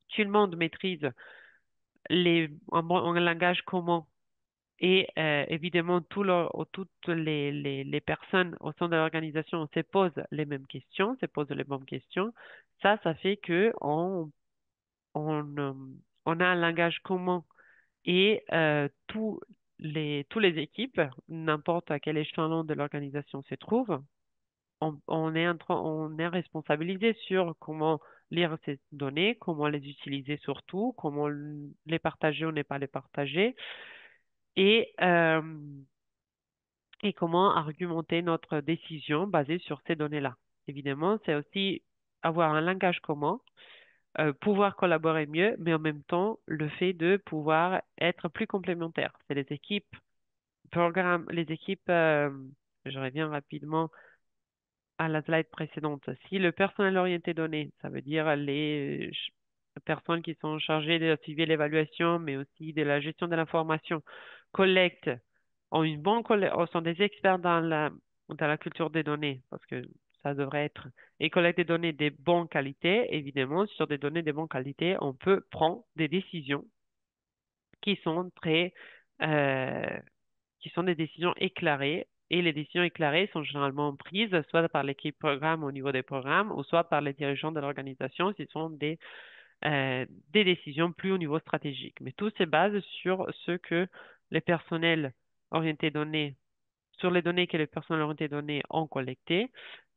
A: tout le monde maîtrise un langage commun et évidemment toutes les personnes au sein de l'organisation se posent les mêmes questions, se posent les bonnes questions. Ça fait que on, on a un langage commun et tous les équipes, n'importe à quel échelon de l'organisation se trouve, on est responsabilisé sur comment lire ces données, comment les utiliser surtout, comment les partager ou ne pas les partager et, euh, et comment argumenter notre décision basée sur ces données-là. Évidemment, c'est aussi avoir un langage commun, pouvoir collaborer mieux, mais en même temps, le fait de pouvoir être plus complémentaires. C'est les équipes, les équipes, je reviens rapidement à la slide précédente. Si le personnel orienté données, ça veut dire les personnes qui sont chargées de suivre l'évaluation, mais aussi de la gestion de l'information, collectent, ont une bonne sont des experts dans la culture des données, parce que ça devrait être, et collectent des données de bonne qualité. Évidemment, sur des données de bonne qualité, on peut prendre des décisions qui sont euh, qui sont des décisions éclairées. Et les décisions éclairées sont généralement prises soit par l'équipe programme au niveau des programmes ou soit par les dirigeants de l'organisation ce sont des décisions plus au niveau stratégique. Mais tout se base sur ce que les personnels orientés données, sur les données que les personnels orientés données ont collectées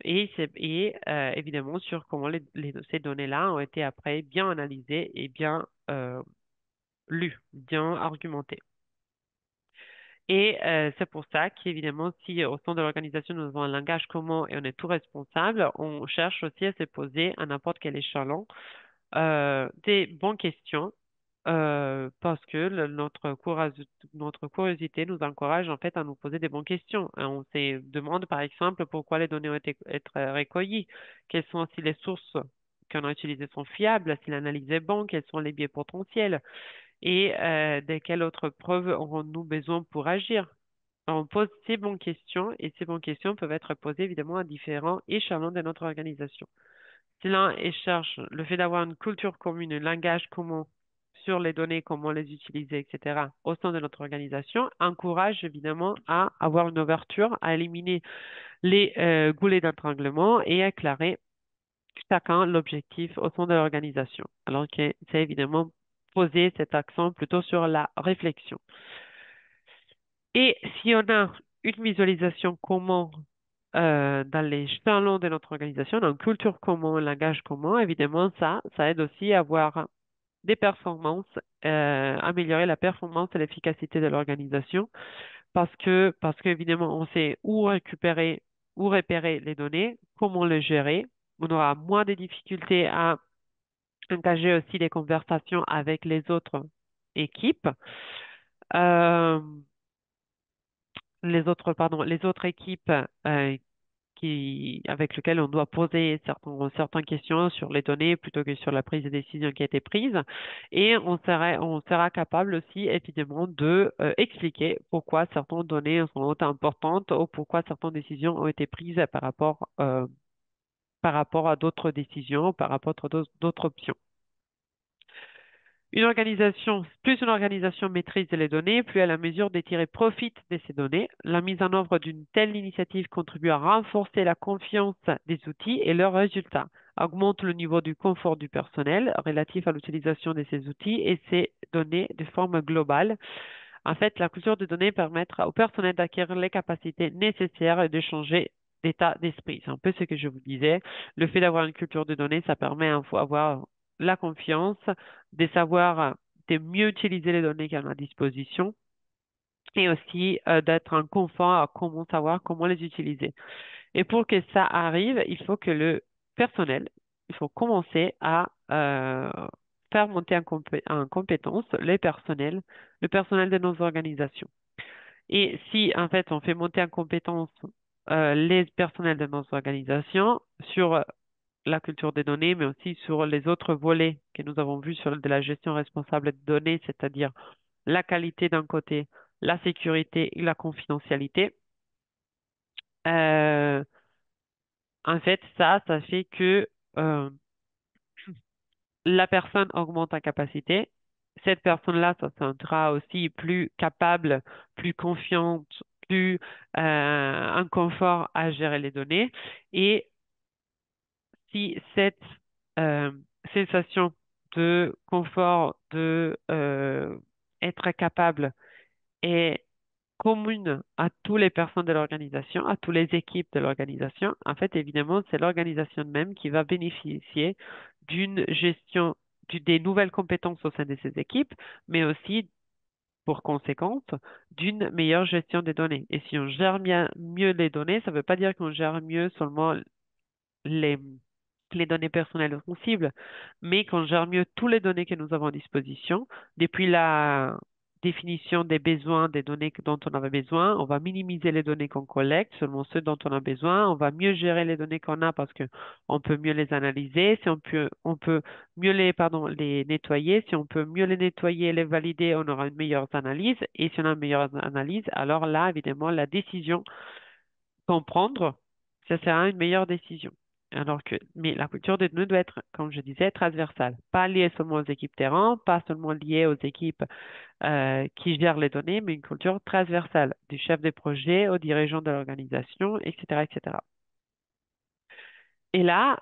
A: évidemment sur comment ces données-là ont été après bien analysées et bien lues, bien argumentées. Et c'est pour ça qu'évidemment, si au sein de l'organisation, nous avons un langage commun et on est tout responsable, on cherche aussi à se poser à n'importe quel échelon des bonnes questions parce que notre curiosité nous encourage en fait à nous poser des bonnes questions. On se demande par exemple pourquoi les données ont été être recueillies, quelles sont si les sources qu'on a utilisées sont fiables, si l'analyse est bonne, quels sont les biais potentiels et de quelles autres preuves aurons-nous besoin pour agir. On pose ces bonnes questions et ces bonnes questions peuvent être posées évidemment à différents échelons de notre organisation. Si l'un cherche le fait d'avoir une culture commune, un langage commun sur les données, comment les utiliser, etc., au sein de notre organisation, encourage évidemment à avoir une ouverture, à éliminer les goulets d'étranglement et à éclairer chacun l'objectif au sein de l'organisation. Alors que c'est évidemment poser cet accent plutôt sur la réflexion. Et si on a une visualisation commune dans les jalons de notre organisation, dans une culture commune, un langage commun, évidemment, ça aide aussi à avoir des performances, améliorer la performance et l'efficacité de l'organisation parce qu'évidemment, on sait où récupérer, où repérer les données, comment les gérer. On aura moins de difficultés à engager aussi des conversations avec les autres équipes. Euh, les autres équipes avec lesquelles on doit poser certaines questions sur les données plutôt que sur la prise de décision qui a été prise. Et on sera capable aussi, évidemment, de expliquer pourquoi certaines données sont autant importantes ou pourquoi certaines décisions ont été prises par rapport à d'autres décisions, par rapport à d'autres options. Plus une organisation maîtrise les données, plus elle a mesure de tirer profit de ces données. La mise en œuvre d'une telle initiative contribue à renforcer la confiance des outils et leurs résultats, augmente le niveau du confort du personnel relatif à l'utilisation de ces outils et ces données de forme globale. En fait, la culture de données permettra au personnel d'acquérir les capacités nécessaires et de changer d'état d'esprit. C'est un peu ce que je vous disais. Le fait d'avoir une culture de données, ça permet d'avoir la confiance, de savoir de mieux utiliser les données qu'on a à disposition et aussi d'être en confort à comment savoir comment les utiliser. Et pour que ça arrive, il faut que le personnel, il faut commencer à faire monter en compétence le personnel de nos organisations. Et si, en fait, on fait monter en compétence les personnels de nos organisations sur la culture des données, mais aussi sur les autres volets que nous avons vus sur de la gestion responsable des données, c'est-à-dire la qualité d'un côté, la sécurité et la confidentialité. Euh, En fait, ça fait que euh, la personne augmente en capacité. Cette personne-là se sentira aussi plus capable, plus confiante, plus en confort à gérer les données. Et si cette euh, sensation de confort, de être capable est commune à toutes les personnes de l'organisation, à toutes les équipes de l'organisation, en fait, évidemment, c'est l'organisation même qui va bénéficier d'une gestion des nouvelles compétences au sein de ces équipes, mais aussi, pour conséquence, d'une meilleure gestion des données. Et si on gère bien, mieux les données, ça ne veut pas dire qu'on gère mieux seulement les, les données personnelles sensibles, mais qu'on gère mieux toutes les données que nous avons à disposition, depuis la définition des besoins des données dont on avait besoin, on va minimiser les données qu'on collecte, seulement ceux dont on a besoin, on va mieux gérer les données qu'on a parce que on peut mieux les analyser, si on peut mieux les nettoyer, si on peut mieux les nettoyer et les valider, on aura une meilleure analyse, et si on a une meilleure analyse, alors là, évidemment, la décision comprendre, ça sera une meilleure décision. Mais la culture des données doit être, comme je disais, transversale, pas liée seulement aux équipes terrain, pas seulement liée aux équipes qui gèrent les données, mais une culture transversale, du chef de projet au dirigeant de l'organisation, etc., etc. Et là,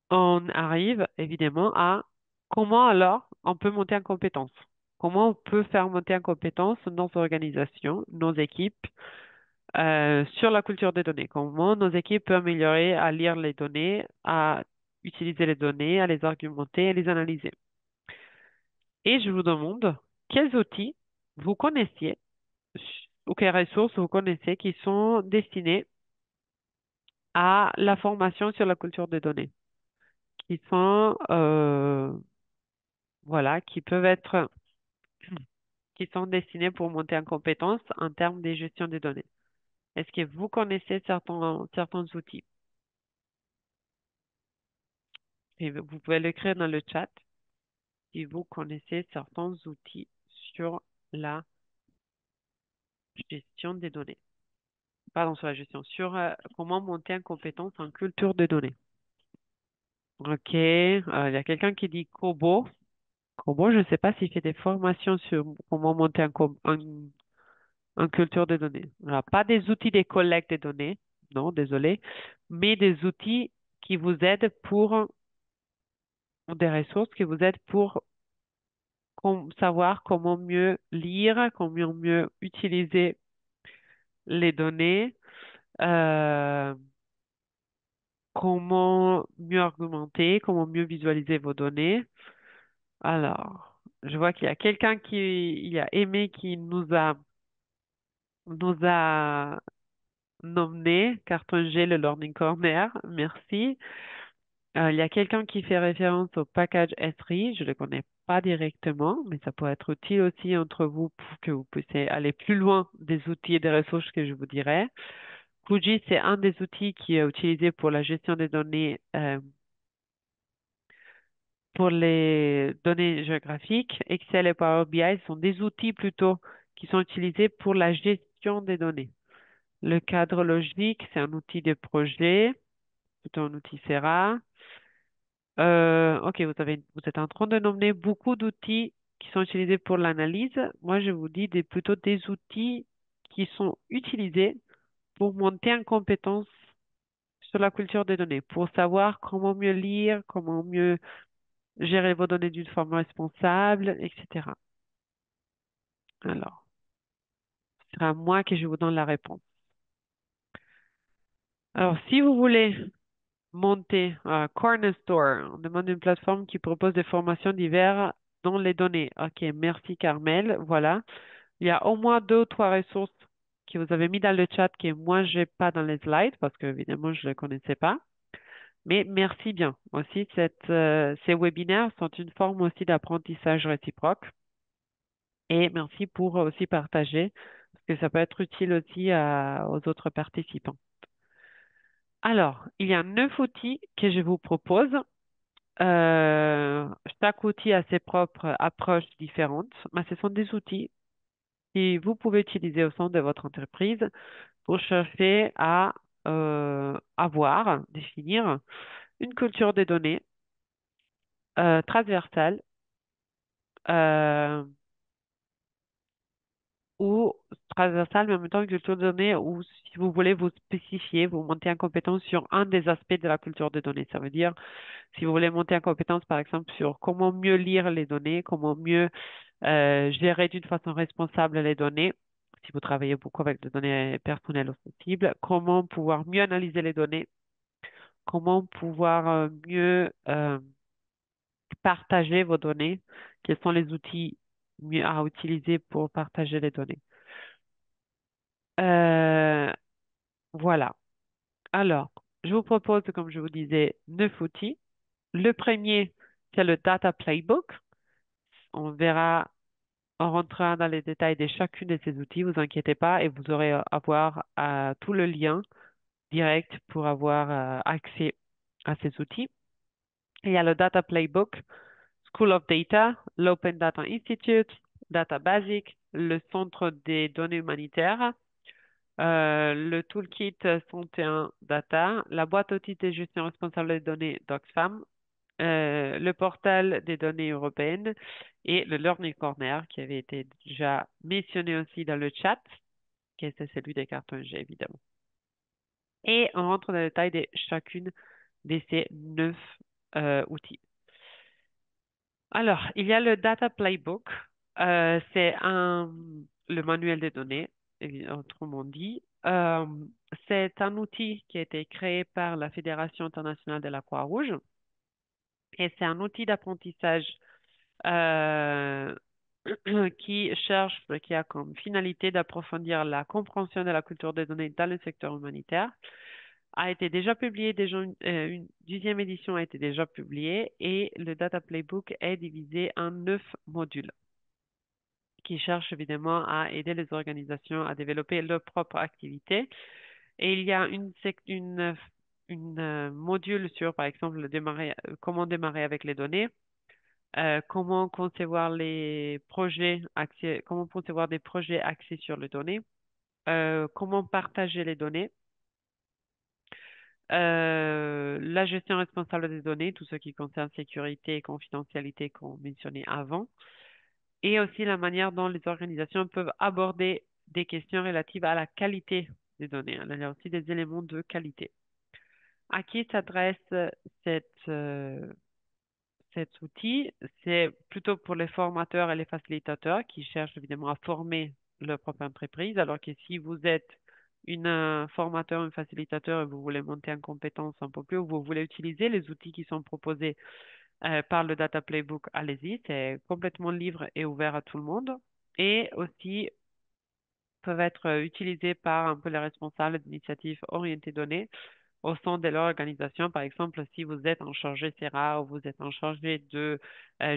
A: on arrive évidemment à comment alors on peut monter en compétence. Comment on peut faire monter en compétence nos organisations, nos équipes, sur la culture des données. Comment nos équipes peuvent améliorer à lire les données, à utiliser les données, à les argumenter, à les analyser. Et je vous demande quels outils vous connaissiez ou quelles ressources vous connaissez qui sont destinées à la formation sur la culture des données, qui sont, voilà, qui peuvent être, qui sont destinés pour monter en compétence en termes de gestion des données. Est-ce que vous connaissez certains outils? Et vous pouvez l'écrire dans le chat si vous connaissez certains outils sur la gestion des données. Pardon, sur la gestion, sur comment monter en compétence en culture de données. OK, il y a quelqu'un qui dit Kobo. Kobo, je ne sais pas s'il fait des formations sur comment monter en culture de données. Alors, pas des outils de collecte des données, non, désolé, mais des outils qui vous aident pour, des ressources qui vous aident pour savoir comment mieux lire, comment mieux utiliser les données, euh, comment mieux argumenter, comment mieux visualiser vos données. Alors, je vois qu'il y a quelqu'un il y a Aimé qui nous a nommé Carton G, le Learning Corner. Merci. Il y a quelqu'un qui fait référence au package Esri. Je ne le connais pas directement, mais ça pourrait être utile aussi entre vous pour que vous puissiez aller plus loin des outils et des ressources que je vous dirai. Fuji, c'est un des outils qui est utilisé pour la gestion des données, pour les données géographiques. Excel et Power BI sont des outils plutôt qui sont utilisés pour la gestion des données. Le cadre logique, c'est un outil de projet, plutôt un outil Sera. OK, vous êtes en train de nommer beaucoup d'outils qui sont utilisés pour l'analyse. Moi, je vous dis plutôt des outils qui sont utilisés pour monter en compétence sur la culture des données, pour savoir comment mieux lire, comment mieux gérer vos données d'une forme responsable, etc. Alors, ce sera moi que je vous donne la réponse. Alors, si vous voulez monter Corner Store, on demande une plateforme qui propose des formations diverses dans les données. OK, merci Carmel. Voilà. Il y a au moins deux ou trois ressources que vous avez mis dans le chat que moi, j'ai pas dans les slides parce que, évidemment, je ne les connaissais pas. Mais merci bien. Aussi, ces webinaires sont une forme aussi d'apprentissage réciproque. Et merci pour aussi partager, parce que ça peut être utile aussi aux autres participants. Alors, il y a 9 outils que je vous propose. Chaque outil a ses propres approches différentes, mais ce sont des outils que vous pouvez utiliser au sein de votre entreprise pour chercher à définir une culture des données transversale euh, ou transversale, mais en même temps une culture de données où si vous voulez vous spécifier, vous monter en compétence sur un des aspects de la culture de données. Ça veut dire, si vous voulez monter en compétence, par exemple, sur comment mieux lire les données, comment mieux gérer d'une façon responsable les données, si vous travaillez beaucoup avec des données personnelles ou sensibles, comment pouvoir mieux analyser les données, comment pouvoir mieux partager vos données, quels sont les outils mieux à utiliser pour partager les données. Euh, voilà. Alors, je vous propose, comme je vous disais, 9 outils. Le premier, c'est le Data Playbook. On verra, on rentrera dans les détails de chacune de ces outils, vous inquiétez pas, et vous aurez à avoir tout le lien direct pour avoir accès à ces outils. Il y a le Data Playbook, School of Data, l'Open Data Institute, Data Basic, le Centre des données humanitaires, le Toolkit 101 Data, la boîte outils de gestion responsable des données d'Oxfam, le portal des données européennes et le Learning Corner qui avait été déjà mentionné aussi dans le chat, qui est celui des cartons G évidemment. Et on rentre dans le détail de chacune de ces 9 outils. Alors, il y a le Data Playbook. C'est le manuel des données, autrement dit. C'est un outil qui a été créé par la Fédération internationale de la Croix-Rouge et c'est un outil d'apprentissage euh, qui a comme finalité d'approfondir la compréhension de la culture des données dans le secteur humanitaire. A été déjà publié, une 10e édition a été déjà publiée et le Data Playbook est divisé en 9 modules qui cherchent évidemment à aider les organisations à développer leur propre activité. Et il y a une module sur, par exemple, comment démarrer avec les données, comment concevoir comment concevoir des projets axés sur les données, comment partager les données, la gestion responsable des données, tout ce qui concerne sécurité et confidentialité qu'on mentionnait avant, et aussi la manière dont les organisations peuvent aborder des questions relatives à la qualité des données. Il y a aussi des éléments de qualité. À qui s'adresse cette, euh, cet outil? C'est plutôt pour les formateurs et les facilitateurs qui cherchent évidemment à former leur propre entreprise, alors que si vous êtes formateur, un facilitateur et vous voulez monter en compétence un peu plus, ou vous voulez utiliser les outils qui sont proposés par le Data Playbook, allez-y, c'est complètement libre et ouvert à tout le monde. Et aussi peuvent être utilisés par un peu les responsables d'initiatives orientées données au sein de leur organisation. Par exemple, si vous êtes en charge CERA ou vous êtes en charge de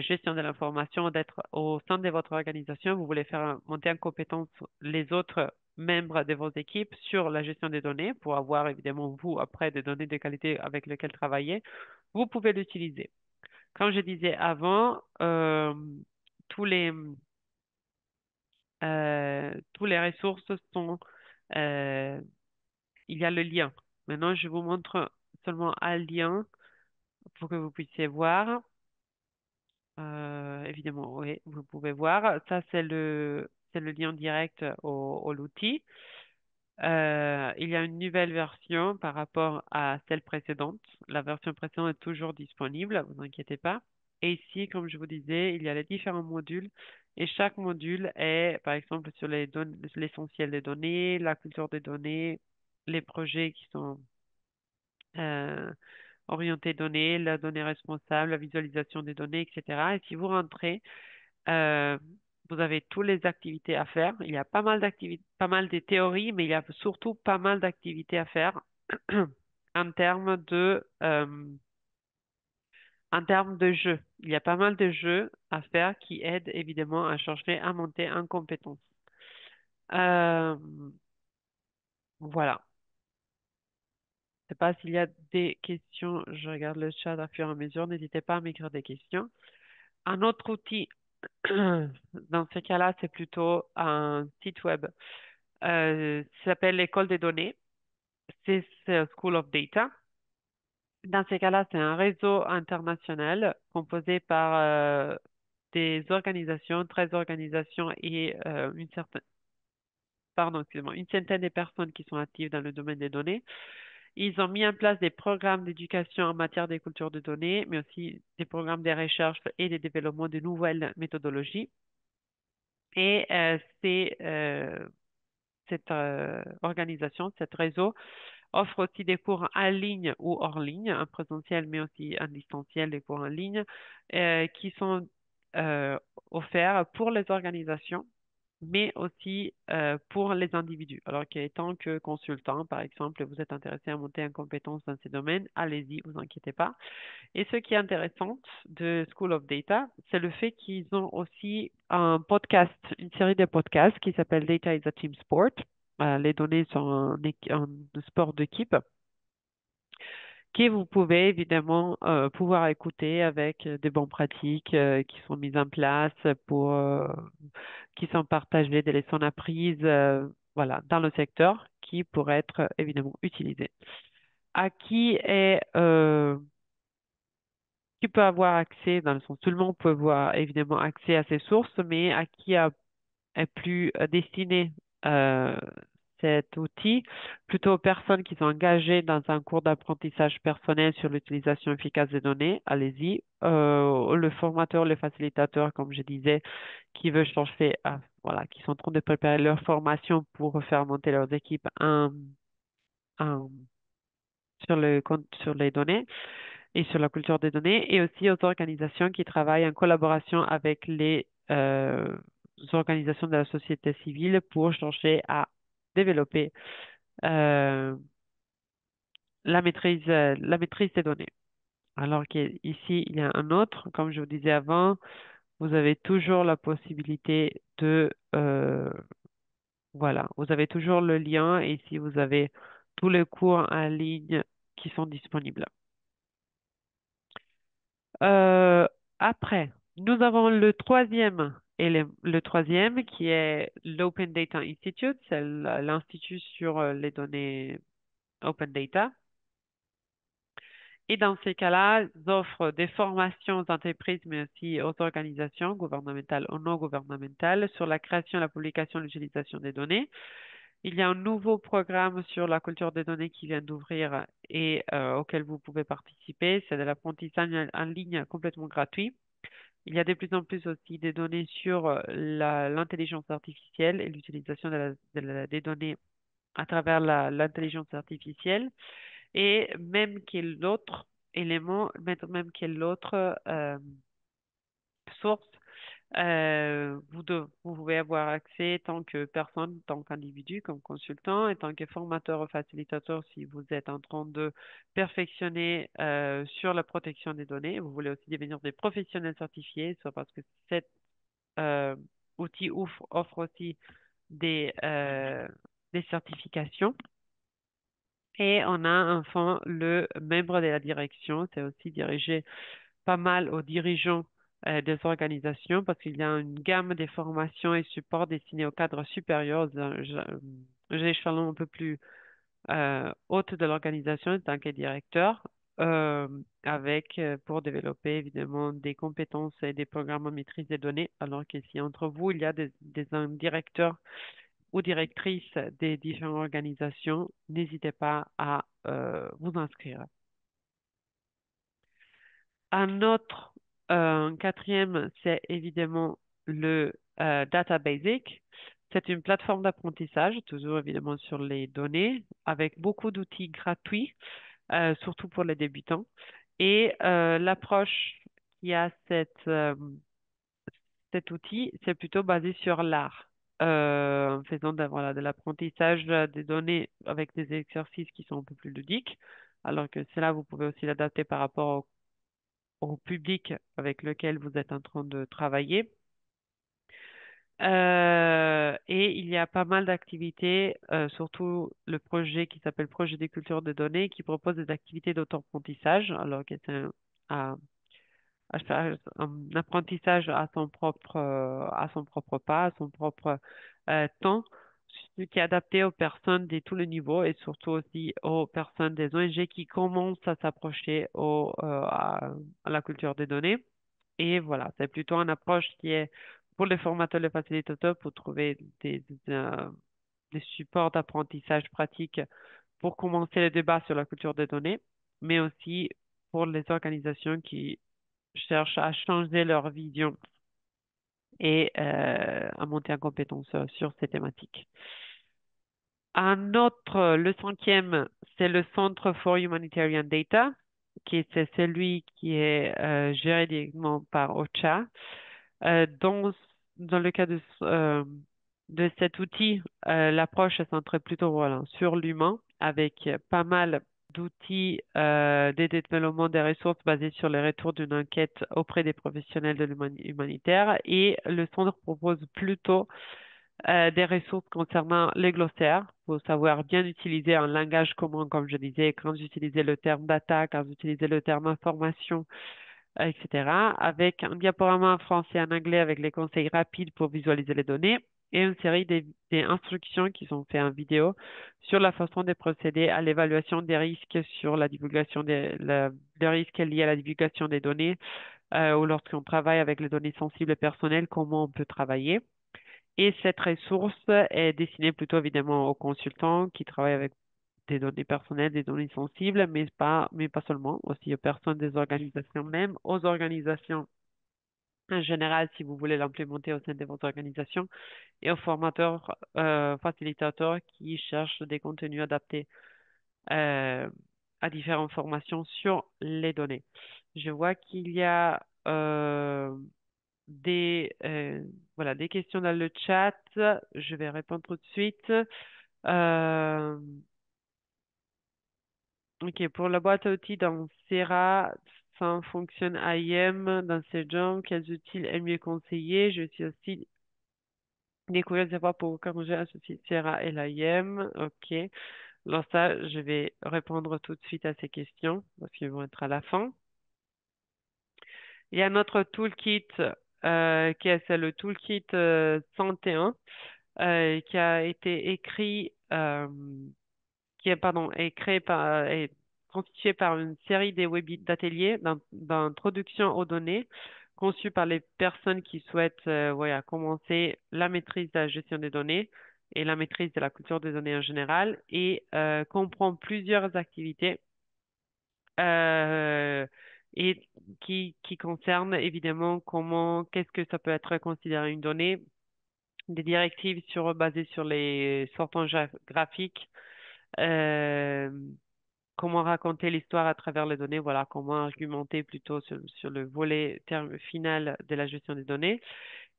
A: gestion de l'information, d'être au sein de votre organisation, vous voulez faire monter en compétence les autres membres de vos équipes sur la gestion des données pour avoir évidemment vous après des données de qualité avec lesquelles travailler, vous pouvez l'utiliser. Comme je disais avant, tous les tous les ressources sont, euh, il y a le lien. Maintenant, je vous montre seulement un lien pour que vous puissiez voir. Évidemment, oui, vous pouvez voir. Ça, c'est le lien direct au l'outil. Il y a une nouvelle version par rapport à celle précédente. La version précédente est toujours disponible, vous inquiétez pas. Et ici, comme je vous disais, il y a les différents modules et chaque module est, par exemple, sur l'essentiel des données, la culture des données, les projets qui sont euh, orientés données, la donnée responsable, la visualisation des données, etc. Et si vous rentrez, euh, vous avez toutes les activités à faire. Il y a pas mal d'activités, pas mal de théories, mais il y a surtout pas mal d'activités à faire en termes en termes de jeux. Il y a pas mal de jeux à faire qui aident évidemment à changer, à monter en compétences. Euh, voilà. Je sais pas s'il y a des questions. Je regarde le chat à fur et à mesure. N'hésitez pas à m'écrire des questions. Un autre outil, dans ce cas-là, c'est plutôt un site web. Ça s'appelle l'école des données. C'est School of Data. Dans ces cas-là, c'est un réseau international composé par des organisations, 13 organisations et excusez-moi, une centaine de personnes qui sont actives dans le domaine des données. Ils ont mis en place des programmes d'éducation en matière de culture de données, mais aussi des programmes de recherche et de développement de nouvelles méthodologies. Et cette organisation, cet réseau, offre aussi des cours en ligne ou hors ligne, en présentiel, mais aussi en distanciel, des cours en ligne, qui sont euh, offerts pour les organisations, mais aussi pour les individus. Alors qu'étant que consultant, par exemple, vous êtes intéressé à monter en compétence dans ces domaines, allez-y, vous inquiétez pas. Et ce qui est intéressant de School of Data, c'est le fait qu'ils ont aussi un podcast, une série de podcasts qui s'appelle Data is a Team Sport. Les données sont un sport d'équipe que vous pouvez évidemment pouvoir écouter avec des bonnes pratiques qui sont mises en place qui sont partagées, des leçons apprises, voilà, dans le secteur qui pourraient être évidemment utilisées. À qui peut avoir accès, dans le sens tout le monde peut avoir évidemment accès à ces sources, mais à qui est plus destiné euh, cet outil, plutôt aux personnes qui sont engagées dans un cours d'apprentissage personnel sur l'utilisation efficace des données, allez-y. Le formateur, le facilitateur, comme je disais, qui veut chercher voilà, qui sont en train de préparer leur formation pour faire monter leurs équipes en- sur les données et sur la culture des données, et aussi aux organisations qui travaillent en collaboration avec les organisations de la société civile pour chercher à développer euh, la maîtrise des données. Alors qu'ici, il y a un autre, comme je vous disais avant, vous avez toujours la possibilité voilà, vous avez toujours le lien et ici, vous avez tous les cours en ligne qui sont disponibles. Euh, Après, nous avons le troisième et le troisième qui est l'Open Data Institute, c'est l'institut sur les données Open Data. Et dans ces cas-là, ils offrent des formations aux entreprises, mais aussi aux organisations gouvernementales ou non gouvernementales sur la création, la publication et l'utilisation des données. Il y a un nouveau programme sur la culture des données qui vient d'ouvrir et auquel vous pouvez participer. C'est de l'apprentissage en ligne complètement gratuit. Il y a de plus en plus aussi des données sur l'intelligence artificielle et l'utilisation des données à travers l'intelligence artificielle. Et même quel autre élément, même quelle autre source vous pouvez avoir accès tant que personne, tant qu'individu, comme consultant, et tant que formateur ou facilitateur si vous êtes en train de perfectionner sur la protection des données. Vous voulez aussi devenir des professionnels certifiés, soit parce que cet euh, outil offre aussi des certifications. Et on a enfin le membre de la direction, c'est aussi dirigé pas mal aux dirigeants des organisations parce qu'il y a une gamme de formations et supports destinés aux cadres supérieurs, aux échelons un peu plus hautes de l'organisation en tant que directeur. euh, avec pour développer évidemment des compétences et des programmes en maîtrise des données, alors que si entre vous, il y a un directeur ou directrice des différentes organisations, n'hésitez pas à vous inscrire. Un quatrième, c'est évidemment le Data Basic. C'est une plateforme d'apprentissage, toujours évidemment sur les données, avec beaucoup d'outils gratuits, surtout pour les débutants. Et l'approche qui a cet outil, c'est plutôt basé sur l'art, en faisant voilà, de l'apprentissage des données avec des exercices qui sont un peu plus ludiques, alors que cela, vous pouvez aussi l'adapter par rapport au public avec lequel vous êtes en train de travailler. Et il y a pas mal d'activités, surtout le projet qui s'appelle Projet des cultures de données, qui propose des activités d'auto-apprentissage, alors que c'est à faire un apprentissage à son propre pas, à son propre temps, ce qui est adapté aux personnes de tous les niveaux et surtout aussi aux personnes des ONG qui commencent à s'approcher à la culture des données. Et voilà, c'est plutôt une approche qui est pour les formateurs, les facilitateurs, pour trouver des supports d'apprentissage pratiques pour commencer le débat sur la culture des données, mais aussi pour les organisations qui cherchent à changer leur vision et à monter en compétence sur ces thématiques. Le cinquième, c'est le Centre for Humanitarian Data, c'est celui qui est géré directement par OCHA. Euh, dans, dans le cas de cet outil, l'approche est centrée plutôt voilà, sur l'humain, avec pas mal d'outils de développement des ressources basés sur les retours d'une enquête auprès des professionnels de l'humanitaire. Et le centre propose plutôt des ressources concernant les glossaires. Il faut savoir bien utiliser un langage commun, comme je disais, quand j'utilisais le terme data, quand j'utilisais le terme information, etc. Avec un diaporama en français et en anglais avec les conseils rapides pour visualiser les données et une série des instructions qui sont faites en vidéo sur la façon de procéder à l'évaluation des risques sur la divulgation des risques liés à la divulgation des données ou lorsqu'on travaille avec les données sensibles et personnelles, comment on peut travailler. Et cette ressource est destinée plutôt évidemment aux consultants qui travaillent avec des données personnelles, des données sensibles, mais pas seulement, aussi aux personnes des organisations, même aux organisations en général, si vous voulez l'implémenter au sein de votre organisation, et aux formateurs, facilitateurs qui cherchent des contenus adaptés euh, à différentes formations sur les données. Je vois qu'il y a voilà, des questions dans le chat. Je vais répondre tout de suite. Euh, ok, pour la boîte à outils dans Sera, ça fonctionne IM dans ces gens. Quels outils est mieux conseillé? Je suis aussi découvert des fois pour comment j'ai associé Sera et l'IM. Ok. Alors ça, je vais répondre tout de suite à ces questions parce qu'ils vont être à la fin. Il y a notre toolkit c'est le toolkit 101 qui a été écrit qui est, pardon, est créé est constitué par une série de webinaires d'ateliers d'introduction aux données conçus par les personnes qui souhaitent voilà, commencer la maîtrise de la gestion des données et la maîtrise de la culture des données en général et comprend plusieurs activités euh, et qui concernent évidemment qu'est-ce que ça peut être considéré une donnée, des directives basées sur les sortages graphiques, euh, comment raconter l'histoire à travers les données, voilà, comment argumenter plutôt sur le volet terme final de la gestion des données.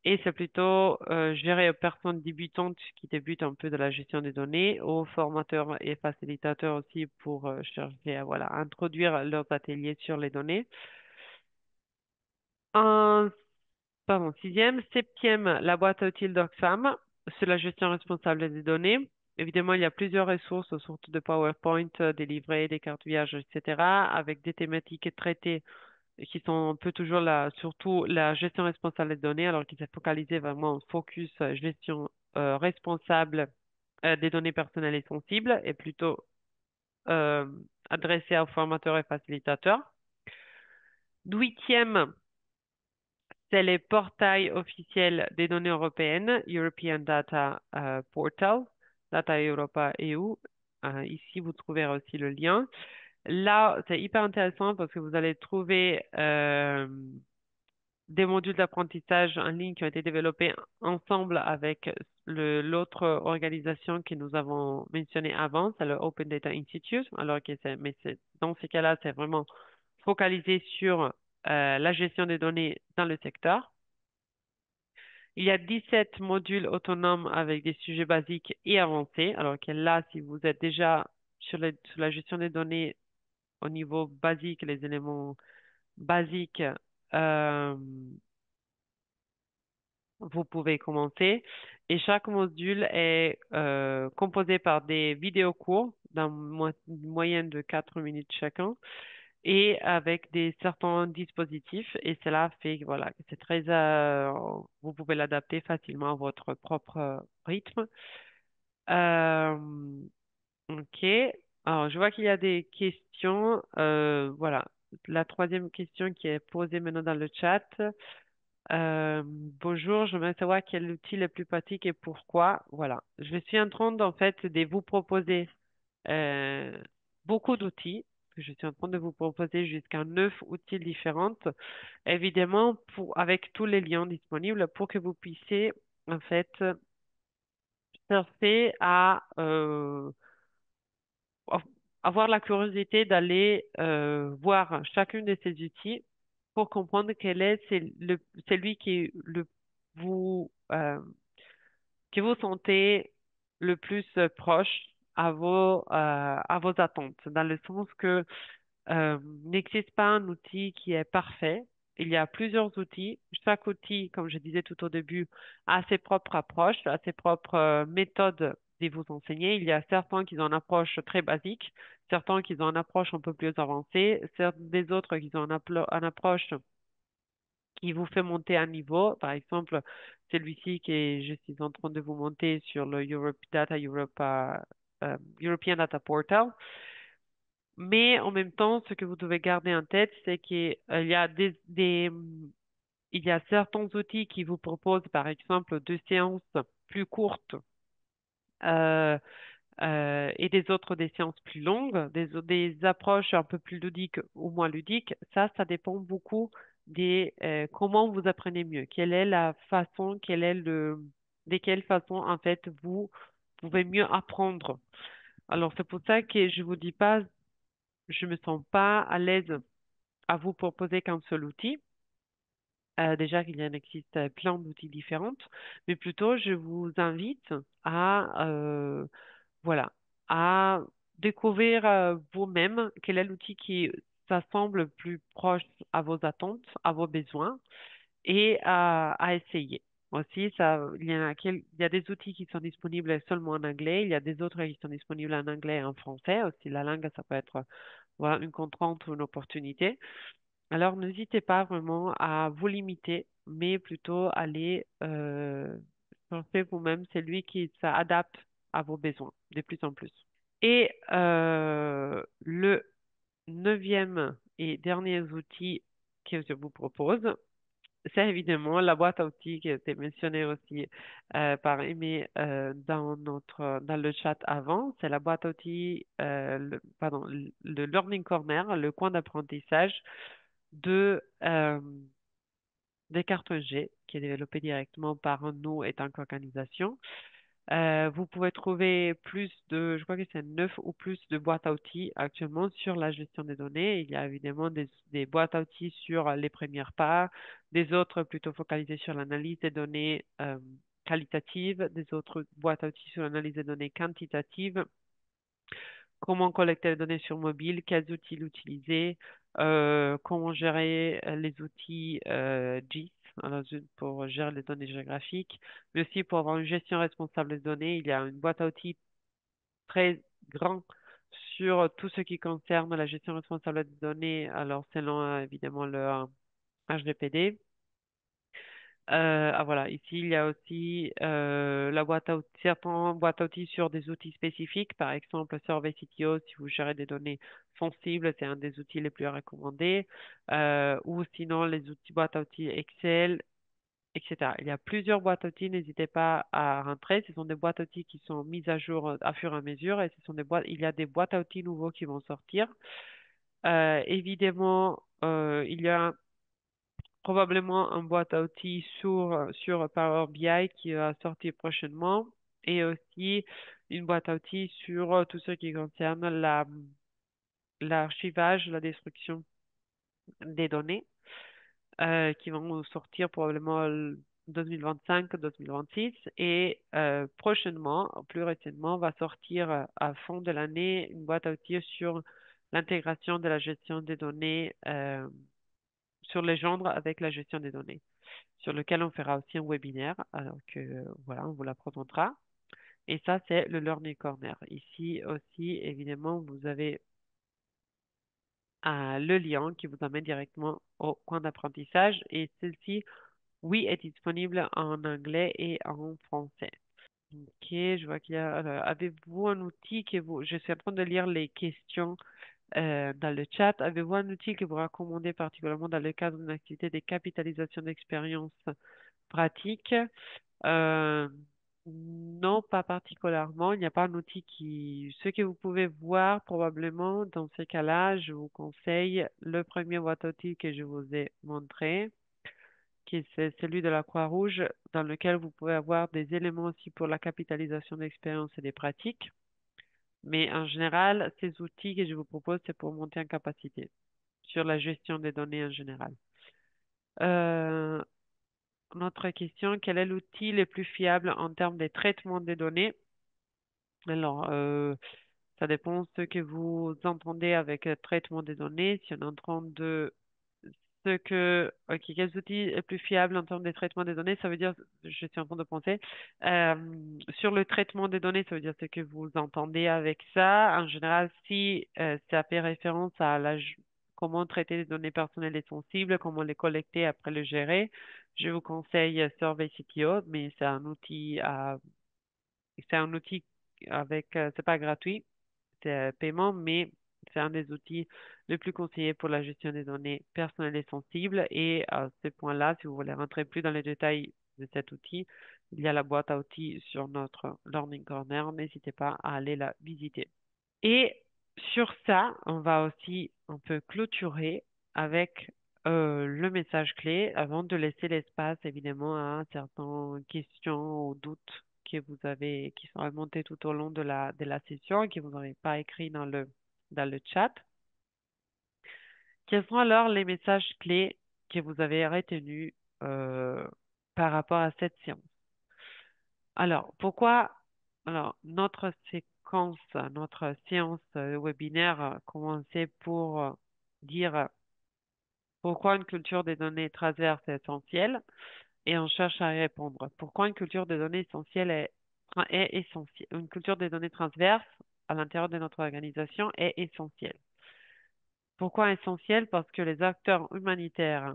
A: Et c'est plutôt géré aux personnes débutantes qui débutent un peu de la gestion des données, aux formateurs et facilitateurs aussi pour chercher à voilà, introduire leurs ateliers sur les données. En sixième, septième, la boîte à outils d'Oxfam sur la gestion responsable des données. Évidemment, il y a plusieurs ressources, surtout de PowerPoint, des livrets, des cartes vierges, etc., avec des thématiques traitées qui sont un peu toujours surtout la gestion responsable des données, alors qu'ils s'est focalisé vraiment en focus gestion responsable des données personnelles et sensibles, et plutôt adressé aux formateurs et facilitateurs. Huitième, c'est les portails officiels des données européennes, European Data Portal, Data Europa EU. Ici, vous trouverez aussi le lien. Là, c'est hyper intéressant parce que vous allez trouver des modules d'apprentissage en ligne qui ont été développés ensemble avec l'autre organisation que nous avons mentionnée avant, c'est le Open Data Institute. Alors que dans ces cas-là, c'est vraiment focalisé sur la gestion des données dans le secteur. Il y a 17 modules autonomes avec des sujets basiques et avancés. Alors que là, si vous êtes déjà sur la gestion des données au niveau basique, les éléments basiques, euh, vous pouvez commencer. Et chaque module est composé par des vidéos courts une moyenne de 4 minutes chacun et avec certains dispositifs. Et cela fait que voilà, que c'est vous pouvez l'adapter facilement à votre propre rythme. Euh, ok. Alors, je vois qu'il y a des questions. Voilà. La troisième question qui est posée maintenant dans le chat. Bonjour, j'aimerais savoir quel outil est le plus pratique et pourquoi. Voilà. Je suis en train en fait de vous proposer euh, beaucoup d'outils. Je suis en train de vous proposer jusqu'à 9 outils différents, évidemment avec tous les liens disponibles pour que vous puissiez en fait surfer av- avoir la curiosité d'aller voir chacun de ces outils pour comprendre quel est celui qui est que vous sentez le plus proche à vos attentes, dans le sens que n'existe pas un outil qui est parfait. Il y a plusieurs outils. Chaque outil, comme je disais tout au début, a ses propres approches, a ses propres méthodes de vous enseigner. Il y a certains qui ont une approche très basique, certains qui ont une approche un peu plus avancée, des autres qui ont une approche qui vous fait monter un niveau. Par exemple, celui-ci que je suis en train de vous monter sur le European Data Portal. Mais en même temps, ce que vous devez garder en tête, c'est qu'il y a il y a certains outils qui vous proposent, par exemple, 2 séances plus courtes euh, et des autres des séances plus longues, des approches un peu plus ludiques ou moins ludiques. Ça dépend beaucoup des comment vous apprenez mieux. Quelle est la façon, de quelle façon, en fait, vous pouvez mieux apprendre. Alors, c'est pour ça que je vous dis pas, je me sens pas à l'aise à vous proposer qu'un seul outil. Déjà qu'il y en existe plein d'outils différents, mais plutôt je vous invite voilà, à découvrir vous-même quel est l'outil qui ça semble plus proche à vos attentes, à vos besoins et à essayer. Aussi, il y a des outils qui sont disponibles seulement en anglais, il y a des autres qui sont disponibles en anglais et en français. Aussi, la langue, ça peut être voilà, une contrainte ou une opportunité. Alors, n'hésitez pas vraiment à vous limiter, mais plutôt aller penser vous-même, c'est lui qui s'adapte à vos besoins de plus en plus. Et le neuvième et dernier outil que je vous propose, c'est évidemment la boîte à outils qui a été mentionnée aussi par Aimé dans le chat avant. C'est la boîte à outils, le Learning Corner, le coin d'apprentissage de des cartes G qui est développé directement par nous et tant qu'organisation. Vous pouvez trouver je crois que c'est 9 ou plus de boîtes à outils actuellement sur la gestion des données. Il y a évidemment des boîtes à outils sur les premières parts, des autres plutôt focalisées sur l'analyse des données qualitatives, des autres boîtes à outils sur l'analyse des données quantitatives, comment collecter les données sur mobile, quels outils l'utiliser, comment gérer les outils GIS alors, pour gérer les données géographiques, mais aussi pour avoir une gestion responsable des données. Il y a une boîte à outils très grande sur tout ce qui concerne la gestion responsable des données, alors selon évidemment le HGPD. Voilà, ici il y a aussi la boîte à outils, certaines boîtes à outils sur des outils spécifiques, par exemple Survey CTO si vous gérez des données sensibles, c'est un des outils les plus recommandés, ou sinon les outils boîtes à outils Excel, etc. Il y a plusieurs boîtes à outils, n'hésitez pas à rentrer. Ce sont des boîtes à outils qui sont mises à jour à fur et à mesure et ce sont des boîtes, il y a des boîtes à outils nouveaux qui vont sortir. Évidemment, il y a probablement un boîte à outils sur Power BI qui va sortir prochainement et aussi une boîte à outils sur tout ce qui concerne l'archivage, la destruction des données qui vont sortir probablement 2025-2026 et prochainement, plus récemment, va sortir à fond de l'année une boîte à outils sur l'intégration de la gestion des données sur les gendres avec la gestion des données, sur lequel on fera aussi un webinaire. Alors que voilà, on vous la présentera. Et ça, c'est le Learning Corner. Ici aussi, évidemment, vous avez le lien qui vous amène directement au coin d'apprentissage. Et celle-ci, oui, est disponible en anglais et en français. Ok, je vois qu'il y a. Alors, avez-vous un outil que vous. Je suis en train de lire les questions dans le chat. Avez-vous un outil que vous recommandez particulièrement dans le cadre d'une activité de capitalisation d'expérience pratique? Euh, non, pas particulièrement. Il n'y a pas un outil qui... Ce que vous pouvez voir probablement dans ces cas-là, je vous conseille le premier boîte à outils que je vous ai montré, qui est celui de la Croix-Rouge, dans lequel vous pouvez avoir des éléments aussi pour la capitalisation d'expérience et des pratiques. Mais en général, ces outils que je vous propose, c'est pour monter en capacité sur la gestion des données en général. Euh, Notre question, quel est l'outil le plus fiable en termes de traitement des données? Alors, ça dépend ce que vous entendez avec traitement des données. Si on est en train de ok, quels outils est plus fiable en termes de traitement des données, ça veut dire, je suis en train de penser, sur le traitement des données, ça veut dire ce que vous entendez avec ça. En général, si ça fait référence à comment traiter les données personnelles et sensibles, comment les collecter après le gérer, je vous conseille Survey CTO, mais c'est un outil avec, c'est pas gratuit, c'est paiement, mais c'est un des outils les plus conseillés pour la gestion des données personnelles et sensibles. Et à ce point-là, si vous voulez rentrer plus dans les détails de cet outil, il y a la boîte à outils sur notre Learning Corner. N'hésitez pas à aller la visiter. Et sur ça, on va aussi un peu clôturer avec le message clé avant de laisser l'espace évidemment à certaines questions ou doutes que vous avez, qui sont remontés tout au long de la session et que vous n'aurez pas écrit dans le chat. Quels sont alors les messages clés que vous avez retenus euh, par rapport à cette séance? Alors, pourquoi notre séquence, notre séance webinaire commençait pour dire pourquoi une culture des données transverse est essentielle et on cherche à y répondre. Pourquoi une culture des données essentielles est essentielle? Une culture des données transverses à l'intérieur de notre organisation est essentielle. Pourquoi essentielle? Parce que les acteurs humanitaires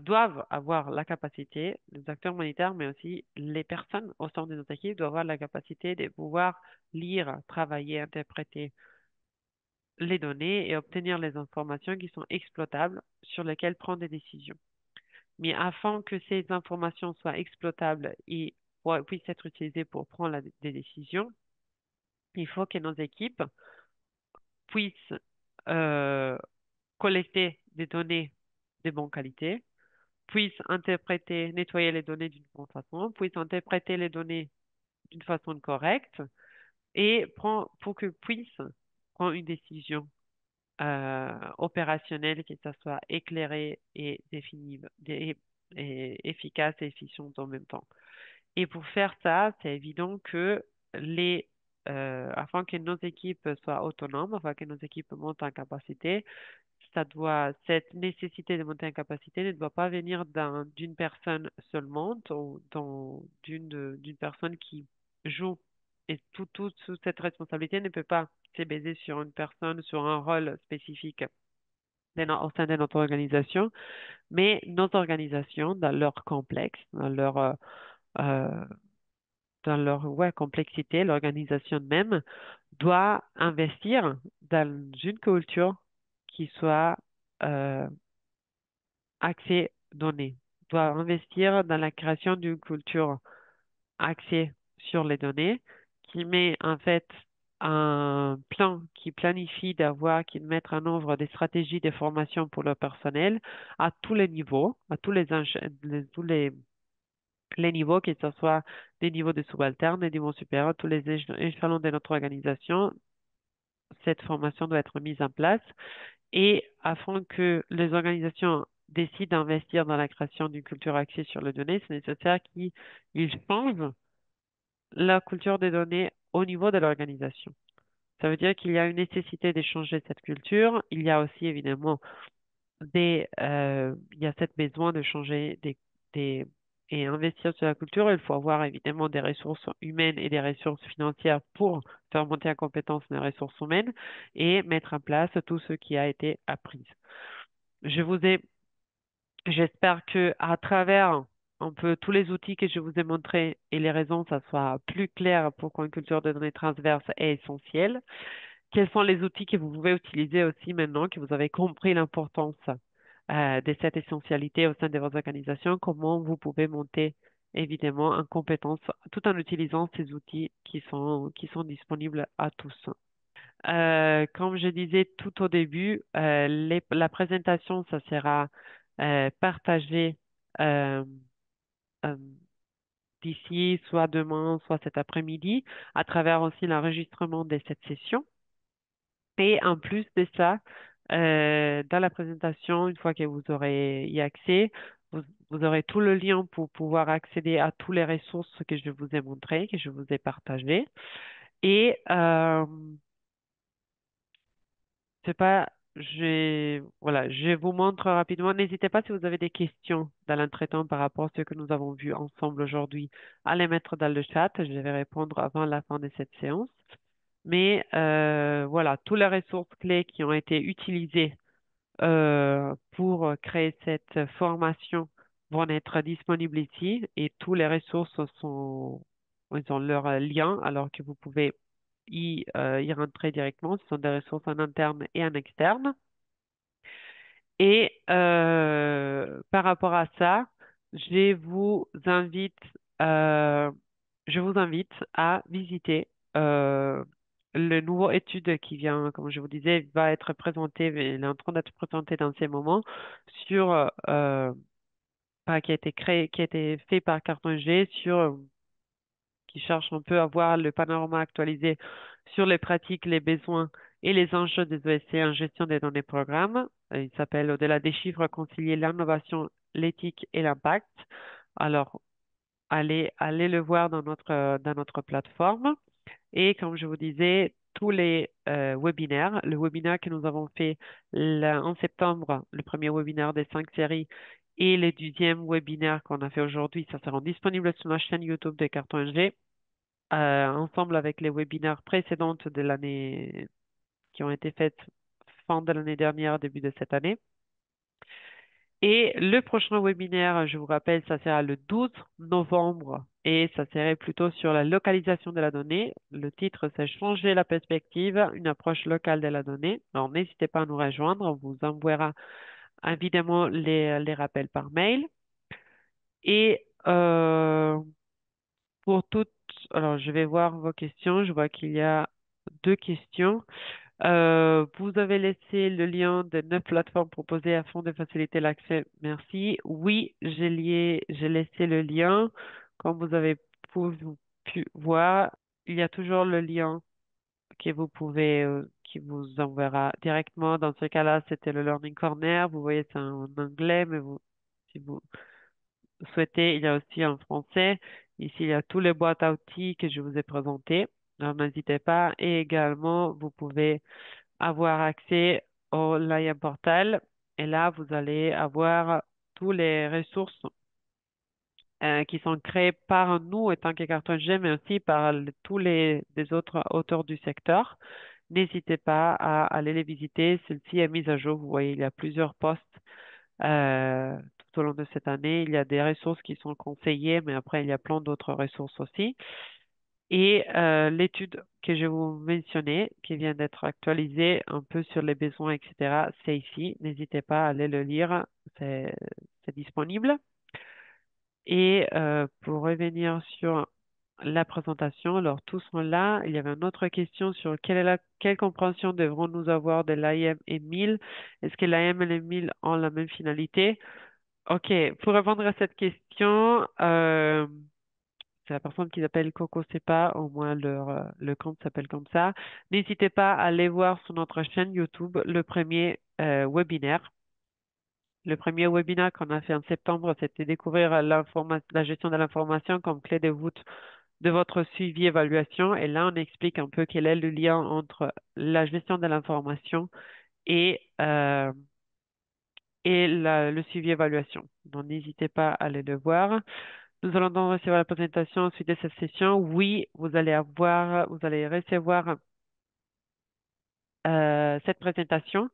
A: doivent avoir la capacité, les acteurs humanitaires, mais aussi les personnes au sein de notre équipe doivent avoir la capacité de pouvoir lire, travailler, interpréter les données et obtenir les informations qui sont exploitables sur lesquelles prendre des décisions. Mais afin que ces informations soient exploitables et puissent être utilisées pour prendre des décisions, il faut que nos équipes puissent euh, collecter des données de bonne qualité, puisse interpréter, nettoyer les données d'une bonne façon, puisse interpréter les données d'une façon correcte et pour que puisse prendre une décision opérationnelle, que ça soit éclairée et définie, et efficace et efficiente en même temps. Et pour faire ça, c'est évident que afin que nos équipes soient autonomes, afin que nos équipes montent en capacité, cette nécessité de monter en capacité ne doit pas venir d'une personne seulement, d'une personne qui joue. Et toute cette responsabilité ne peut pas se baser sur une personne, sur un rôle spécifique au sein de notre organisation, mais nos organisations, dans leur complexe, euh, dans leur ouais, complexité, l'organisation même doit investir dans une culture qui soit euh, axée données, doit investir dans la création d'une culture axée sur les données, qui met en fait un plan qui planifie d'avoir, qui mettre en œuvre des stratégies de formation pour le personnel à tous les niveaux, à tous les niveaux, que ce soit des niveaux de subalternes, des niveaux supérieurs, tous les échelons de notre organisation. Cette formation doit être mise en place et afin que les organisations décident d'investir dans la création d'une culture axée sur les données, c'est nécessaire qu'ils changent la culture des données au niveau de l'organisation. Ça veut dire qu'il y a une nécessité d'échanger cette culture. Il y a aussi évidemment il y a cette besoin de changer des, et investir sur la culture. Il faut avoir évidemment des ressources humaines et des ressources financières pour faire monter en compétence les ressources humaines et mettre en place tout ce qui a été appris. Je vous ai J'espère que à travers un peu tous les outils que je vous ai montrés et les raisons, ça soit plus clair pourquoi une culture de données transverse est essentielle. Quels sont les outils que vous pouvez utiliser aussi maintenant que vous avez compris l'importance de cette essentialité au sein de votre organisation? Comment vous pouvez monter évidemment en compétence tout en utilisant ces outils qui sont disponibles à tous. Comme je disais tout au début, la présentation, ça sera partagée euh, euh, d'ici soit demain, soit cet après-midi, à travers aussi l'enregistrement de cette session. Et en plus de ça, dans la présentation, une fois que vous aurez y accès, vous aurez tout le lien pour pouvoir accéder à toutes les ressources que je vous ai montrées, que je vous ai partagées. Et c'est pas, voilà, je vous montre rapidement. N'hésitez pas si vous avez des questions dans l'entretien par rapport à ce que nous avons vu ensemble aujourd'hui, à les mettre dans le chat. Je vais répondre avant la fin de cette séance. Mais voilà, toutes les ressources clés qui ont été utilisées pour créer cette formation vont être disponibles ici et toutes les ressources ils ont leur lien alors que vous pouvez y rentrer directement. Ce sont des ressources en interne et en externe. Et par rapport à ça, je vous invite, euh, je vous invite à visiter euh, le nouveau étude qui vient, comme je vous disais, va être présenté, il est en train d'être présenté dans ces moments sur, qui a été créé, qui a été fait par Carton G sur qui cherche un peu à voir le panorama actualisé sur les pratiques, les besoins et les enjeux des ESC en gestion des données programmes. Il s'appelle Au-delà des chiffres, concilier l'innovation, l'éthique et l'impact. Alors, allez le voir dans notre plateforme. Et comme je vous disais, tous les webinaires, le webinaire que nous avons fait en septembre, le premier webinaire des 5 séries, et le deuxième webinaire qu'on a fait aujourd'hui, ça sera disponible sur la chaîne YouTube de Carton G ensemble avec les webinaires précédentes de l'année qui ont été faites fin de l'année dernière, début de cette année. Et le prochain webinaire, je vous rappelle, ça sera le 12 novembre et ça serait plutôt sur la localisation de la donnée. Le titre, c'est Changer la perspective, une approche locale de la donnée. Alors, n'hésitez pas à nous rejoindre. On vous enverra évidemment les rappels par mail. Et pour toutes, alors je vais voir vos questions. Je vois qu'il y a 2 questions. Vous avez laissé le lien des 9 plateformes proposées afin de faciliter l'accès. Merci. Oui, j'ai laissé le lien. Comme vous avez pu voir, il y a toujours le lien qui vous enverra directement. Dans ce cas-là, c'était le Learning Corner. Vous voyez, c'est en anglais, mais si vous souhaitez, il y a aussi en français. Ici, il y a tous les boîtes à outils que je vous ai présentées. Alors, n'hésitez pas. Et également, vous pouvez avoir accès au Lion Portal. Et là, vous allez avoir toutes les ressources qui sont créées par nous, en tant que Carton G, mais aussi par tous des autres auteurs du secteur n'hésitez pas à aller les visiter. Celle-ci est mise à jour. Vous voyez, il y a plusieurs posts tout au long de cette année. Il y a des ressources qui sont conseillées, mais après, il y a plein d'autres ressources aussi. Et l'étude que je vous mentionnais, qui vient d'être actualisée un peu sur les besoins, etc., c'est ici. N'hésitez pas à aller le lire. C'est, c'est disponible. Et pour revenir sur la présentation, alors tous sont là. Il y avait une autre question sur quelle compréhension devrons-nous avoir de l'AIM et 1000? Est-ce que l'AIM et les 1000 ont la même finalité? OK, pour répondre à cette question, c'est la personne qui s'appelle Coco Sepa, au moins le compte s'appelle comme ça. N'hésitez pas à aller voir sur notre chaîne YouTube le premier webinaire. Le premier webinaire qu'on a fait en septembre, c'était découvrir la gestion de l'information comme clé de voûte de votre suivi évaluation. Et là, on explique un peu quel est le lien entre la gestion de l'information et, le suivi évaluation. Donc, n'hésitez pas à aller le voir. Nous allons donc recevoir la présentation suite de cette session. Oui, vous allez recevoir cette présentation.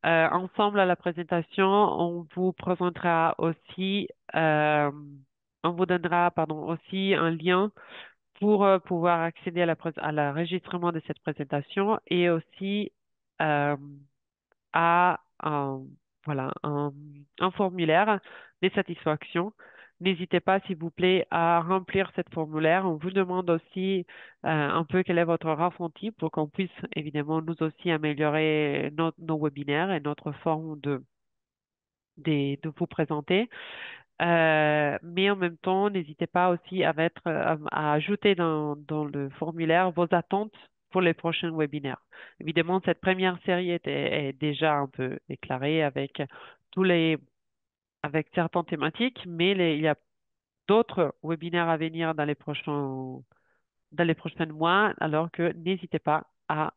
A: Ensemble à la présentation, on vous présentera aussi, on vous donnera, pardon, aussi un lien pour pouvoir accéder à l'enregistrement de cette présentation et aussi euh, à voilà, un formulaire de satisfaction. N'hésitez pas, s'il vous plaît, à remplir cette formulaire. On vous demande aussi un peu quel est votre ressenti pour qu'on puisse évidemment nous aussi améliorer nos webinaires et notre forme de vous présenter. Mais en même temps, n'hésitez pas aussi à ajouter dans le formulaire vos attentes pour les prochains webinaires. Évidemment, cette première série est déjà un peu déclarée tous les, avec certaines thématiques, mais il y a d'autres webinaires à venir dans les prochains mois, alors que n'hésitez pas à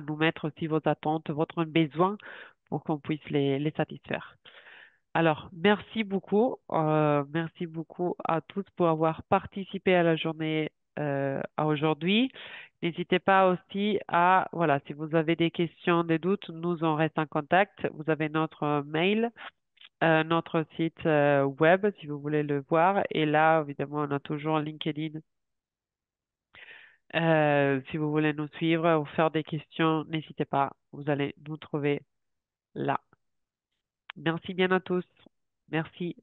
A: nous mettre aussi vos attentes, votre besoin pour qu'on puisse les satisfaire. Alors, merci beaucoup à tous pour avoir participé à la journée à aujourd'hui. N'hésitez pas aussi voilà, si vous avez des questions, des doutes, nous on reste en contact. Vous avez notre mail, notre site web si vous voulez le voir. Et là, évidemment, on a toujours LinkedIn. Si vous voulez nous suivre ou faire des questions, n'hésitez pas. Vous allez nous trouver là. Merci bien à tous. Merci.